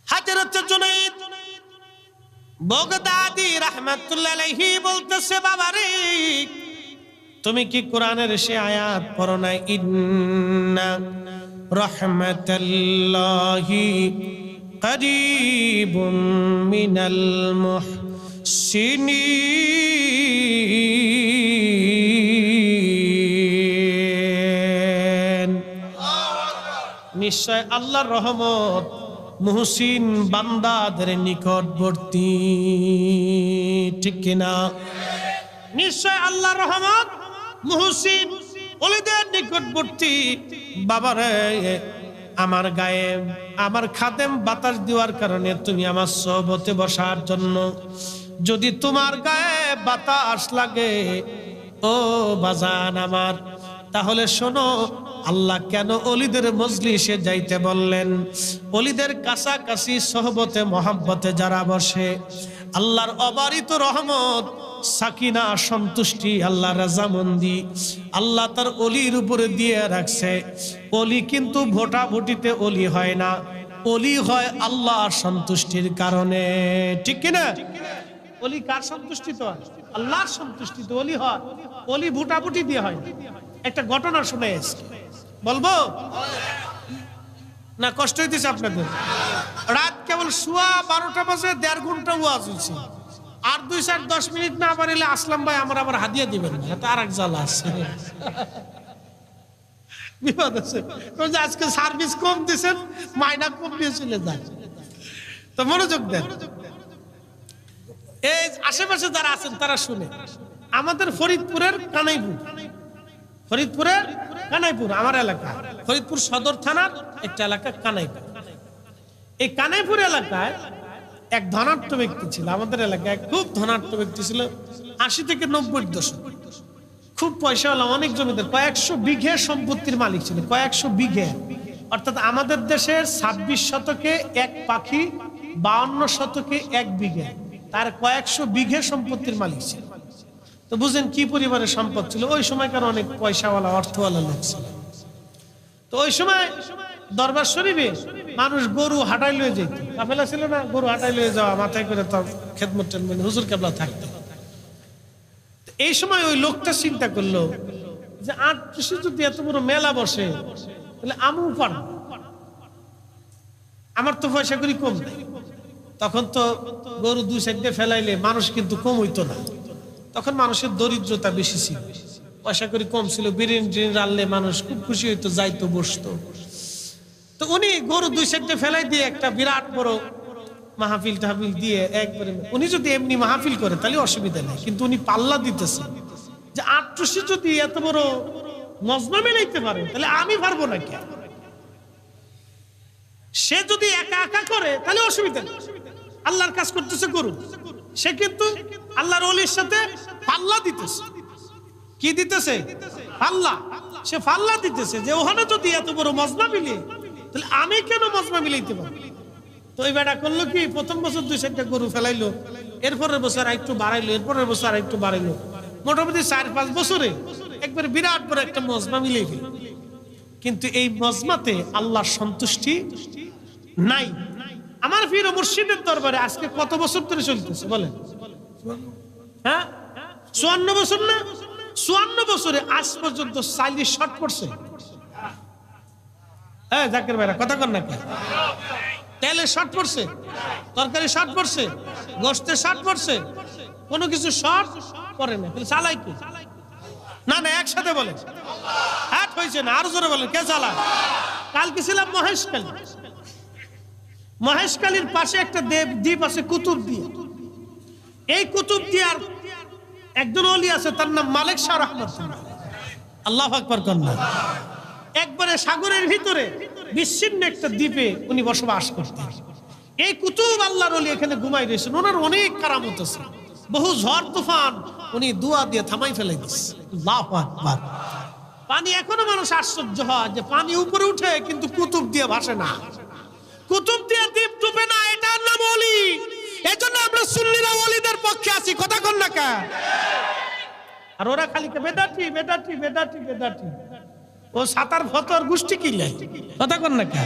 হযরত জুনাইদ বাগদাদী রাহমাতুল্লাহ আলাইহি বলতেছে, বাবা রে তুমি কি কোরআনের সে আয়াত পড়ো না, ইন্না রাহমাতাল্লাহি করিবুম মিনাল মুহসিনিন। নিশ্চয় আল্লাহর রহমত মুহসিন বান্দাদের নিকটবর্তী। ঠিক কিনা? নিশ্চয় আল্লাহর রহমত মুহসিন ওলিদের নিকটবর্তী। বাবারে আমার গায়ে আমার খাদেম বাতাস দেওয়ার কারণে তুমি আমার সোহবতে বসার জন্য, যদি তোমার গায়ে বাতাস লাগে ও বাজান আমার, তাহলে শোনো আল্লাহ কেন অলিদের মজলিসে যাইতে বললেন। অলিদের কাছাকাছি সোহবতে মহাব্বতে যারা বসে, আল্লাহর অবারিত রহমত, সাকিনা, সন্তুষ্টি, আল্লাহ রাজামন্দি আল্লাহ তার অলির উপরে দিয়ে রাখছে। অলি কিন্তু ভোটাভুটিতে অলি হয় না, অলি হয় আল্লাহর সন্তুষ্টির কারণে। ঠিক কিনা? অলি কার সন্তুষ্টিতে হয়? আল্লাহর সন্তুষ্টিতে অলি হয়। অলি ভোটাভুটি দিয়ে হয়। একটা ঘটনা শুনে বলবো না? কষ্ট হইতেছে আপনাদের? রাত কেবল সোয়া 12টা বাজে, 1.5 ঘন্টা ওয়াজ হয়েছে। আর 2-10 মিনিট না পারিলে আসলাম ভাই আমার আবার হাদিয়া দিবেন না, এটা আর এক জ্বালা আছে, বিপদ আছে। আজকে সার্ভিস কম দিয়েছেন, মাইনা কম দিয়ে চলে যায়। তো মনোযোগ দেন। এই আশেপাশে যারা আছেন তারা শুনে, আমাদের ফরিদপুরের কানাইপুর, ফরিদপুরের কানাইপুর আমার এলাকা, ফরিদপুর সদর থানার একটা এলাকা কানাইপুর। এই কানাইপুর এলাকায় এক ধনাঢ্য ব্যক্তি ছিল, আমাদের এলাকায় খুব ধনাঢ্য ব্যক্তি ছিল। 80 থেকে 90 দশক, খুব পয়সাওয়ালা, অনেক জমিদার, কয়েকশো বিঘে সম্পত্তির মালিক ছিল, কয়েকশো বিঘে। অর্থাৎ আমাদের দেশের 26 শতকে এক পাখি, 52 শতকে 1 বিঘে, তার কয়েকশো বিঘে সম্পত্তির মালিক ছিল। তো বুঝেন কি পরিবারের সম্পদ ছিল। ওই সময়কার অনেক পয়সাওয়ালা, অর্থওয়ালা লোক ছিল। তো ওই সময় দরবার শরীফে মানুষ গরু হাঁটাই লয়ে যেত, কাফেলা ছিল না, গরু হাঁটাই লয়ে যাওয়া, মাথায় করে তো খেদমত হুজুর কেবলা থাকতো। এই সময় ওই লোকটা চিন্তা করলো যে 8 যদি এত বড় মেলা বসে তাহলে আমিও পারব, আমার তো পয়সা করি কম নাই। তখন তো গরু 2 সাইডে ফেলাইলে মানুষ কিন্তু কম হইতো না, তখন মানুষের দরিদ্রতা বেশি ছিল, পয়সা করি কম ছিল। বিরিয়ানি রানলে মানুষ খুব খুশি হইতো, যাইতো, বসতো। তো উনি গরু 2 সাইডে ফেলাই দিয়ে একটা বিরাট বড় মাহফিল টাহফিল দিয়ে একবারে, উনি যদি এমনি মাহফিল করে তাহলে অসুবিধা নেই, কিন্তু উনি পাল্লা দিতেছে যে 8 যদি এত বড় মজমা মিলাইতে পারে তাহলে আমি পারবো না কেন? সে যদি একা একা করে তাহলে অসুবিধা নেই, আল্লাহর কাজ করতেছে গরু, সে কিন্তু আল্লাহর ওলির সাথে পাল্লা দিতেছে। কি দিতেছে? পাল্লা। সে পাল্লা দিতেছে যে ওখানে যদি এত বড় মজমা মিলিয়ে তাহলে আমি কেন মজমা মিলাইতে পারবো? তো ওই বেটা করলো কি, প্রথম বছর 2-4টা গরু ফেলাইলো, এরপরের বছর একটু বাড়াইলো, এরপরের বছর একটু বাড়াইলো, মোটামুটি 4-5 বছরে একবার বিরাট বড় একটা মজমা মিলিয়ে ফেল। কিন্তু এই মজমাতে আল্লাহর সন্তুষ্টি নাই। আমার পীর ও মুর্শিদের দরবারে আজকে কত বছর ধরে চলতেছে বলেন? হ্যাঁ, 54 বছর না? 54 বছরে আজ পর্যন্ত 40 শট পড়ছে। হ্যাঁ জাকির ভাইরা কথা কর না কেন? তেলে শর্ট পড়ছে, তরকারি শর্ট পড়ছে, গোশতে শর্ট পড়ছে, কোনো কিছু শর্ট পড়ে না। চালাই কি? না না, একসাথে বলে হ্যাঁ হয়েছে না, আরো জোরে বলেন কে চালায়? কালকে ছিলাম মহেশখালী। মহেশখালীর পাশে একটা দ্বীপ আছে কুতুবদিয়া। এই কুতুবদিয়ার একজন ওলি আছে, তার নাম মালিক শাহ রহমাতুল্লাহ। আল্লাহু আকবার কন্যা। একবারে সাগরের ভিতরে বিচ্ছিন্ন একটা দ্বীপে উনি বসবাস করতেন। এই কুতুব আল্লাহর ওলি এখানে ঘুমাই রয়েছেন। ওনার অনেক কারামত আছে, বহু ঝড় তুফান উনি দুয়া দিয়ে থামাই ফেলে দিচ্ছে। আল্লাহু আকবার। পানি এখনো মানুষ আশ্চর্য হয় যে পানি উপরে উঠে কিন্তু কুতুব দিয়ে ভাসে না, কুতুব দিয়ে দ্বীপ ডুবে না। এটার নাম ওলি। এজন্য আমরা সুন্নিরা ওলিদের পক্ষে আছি, কথা কন না কা? আর ওরা খালি বেদাতি বেদাতি বেদাতি বেদাতি, ও সাতার ফতর গোষ্ঠী কিলে, কথা কন না কা?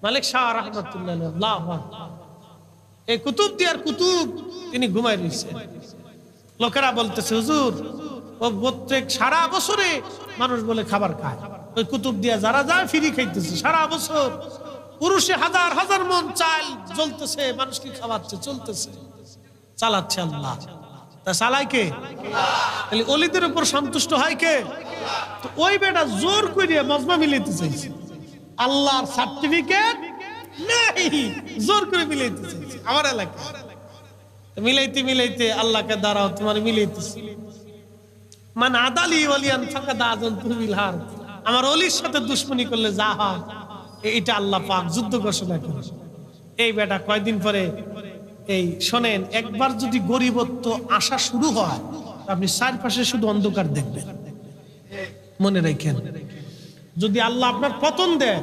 মালিক শাহ রহমাতুল্লাহ আল্লাহু আকবার। এই কুতুব দিয়ার কুতুব তিনি ঘুমাই রয়েছে। লোকেরা বলতেছে হুজুর ও প্রত্যেক সারা বছরে মানুষ বলে খাবার খায়, ওই কুতুব দিয়া যারা যায় ফ্রি খাইতেছে সারা বছর। পুরুষে হাজার হাজার মন চাল জ্বলতেছে, মানুষকে খাওয়াচ্ছে, চলতেছে, চালাচ্ছে আল্লাহ। তা চালায় কে? তাহলে ওলিদের উপর সন্তুষ্ট হয় কে? তো ওই বেটা জোর করে মজমা মিলাইতে চাইছে, আল্লাহর সার্টিফিকেট নেই, জোর করে মিলাইতে চাইছে আমার এলাকা। মিলাইতে মিলাইতে আল্লাহকে দাঁড়াও তোমার মিলাইতেছে। মান আদালি ওয়ালিয়ান ফাকাদ আযানতুহু বিল হার। আমার ওলির সাথে দুশমনি করলে যা হয় এটা আল্লাহ পাক যুদ্ধ ঘোষণা করে। এই বেটা কয়দিন পরে এই শোনেন, একবার যদি গরিবত্ব আসা শুরু হয় আপনি চারপাশে শুধু অন্ধকার দেখবেন, মনে রাখেন। যদি আল্লাহ আপনার পতন দেয়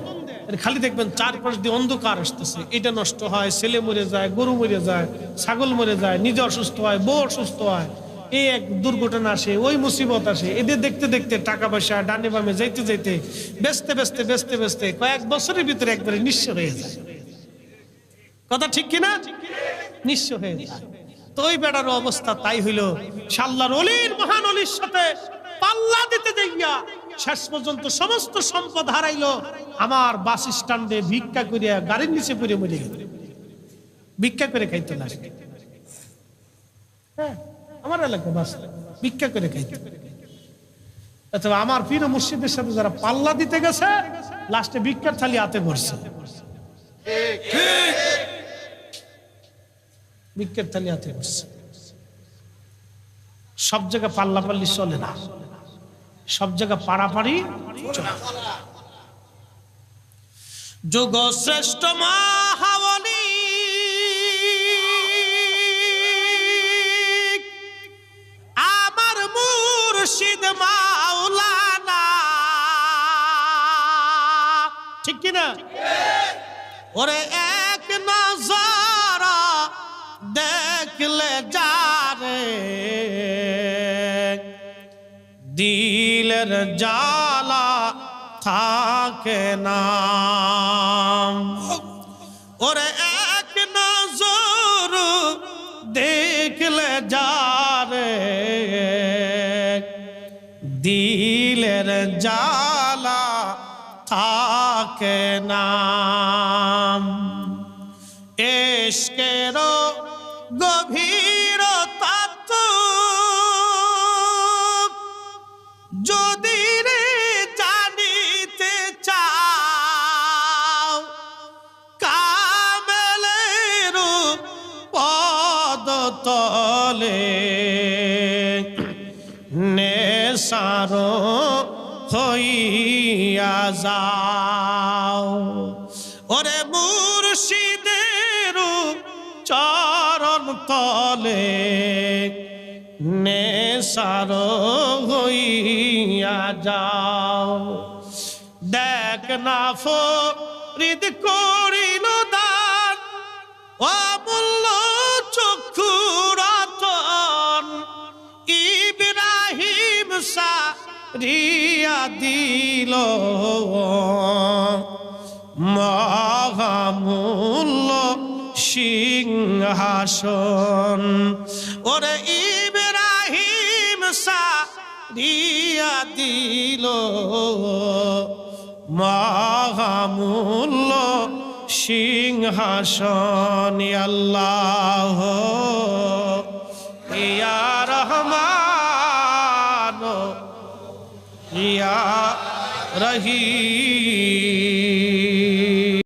খালি দেখবেন চারপাশ দিয়ে অন্ধকার আসতেছে। এটা নষ্ট হয়, ছেলে মরে যায়, গরু মরে যায়, ছাগল মরে যায়, নিজে অসুস্থ হয়, বউ অসুস্থ হয়, এই এক দুর্ঘটনা আসে, ওই মুসিবত আসে। এদের দেখতে দেখতে টাকা পয়সা ডানে বামে যাইতে যাইতে বেচতে বেচতে বেচতে বেচতে কয়েক বছরের ভিতরে একবারে নিঃস্ব হয়ে যায়। কথা ঠিক কিনা? নিঃস্ব হয়ে যায়। তো ওই বেটার অবস্থা তাই হইল। আল্লাহর ওলির মহান ওলির সাথে পাল্লা দিতে যাইয়া শেষ পর্যন্ত সমস্ত সম্পদ হারাইলো। আমার বাস স্ট্যান্ডে ভিক্ষা করিয়া গাড়ির নিচে পড়ে মরে গেল, ভিক্ষা করে খাইতে না। হ্যাঁ, আমার এলাকা বাস ভিক্ষা করে খাইতে। অথবা আমার পীর ও মুর্শিদের সাথে যারা পাল্লা দিতে গেছে লাস্টে ভিক্ষার থালি হাতে পড়ছে, ভিক্ষার থালি হাতে পড়ছে। সব জায়গায় পাল্লা পাল্লি চলে না, সব জায়গায় পাড়াপাড়ি চলে। যোগ শ্রেষ্ঠ মহাবলী আমার মুর্শিদ মাওলানা, ঠিক কিনা? ওরে এক নজর দেখলে যারে দিলের জ্বালা থাকে না। ওরে এক নজর দেখলে যারে দিলের জ্বালা থাকে না। ইশকের গভীরতা যদি রে জানিতে চাও কামেলের পদ তলে নেশার হইয়া যাও। ওরে মুর্শিদের চরণ তলে নেশার হইয়া যাও। দেখ না হৃদ করিল দান অমূল্য চক্ষুরতন ইব্রাহিম সারিয়া দিল মহামূল্য সিংহাসন ওরে ইব্রাহিম সারিয়া দিল মহামূল্য সিংহাসন আল্লাহ ইয়া রহমান ইয়া রহিম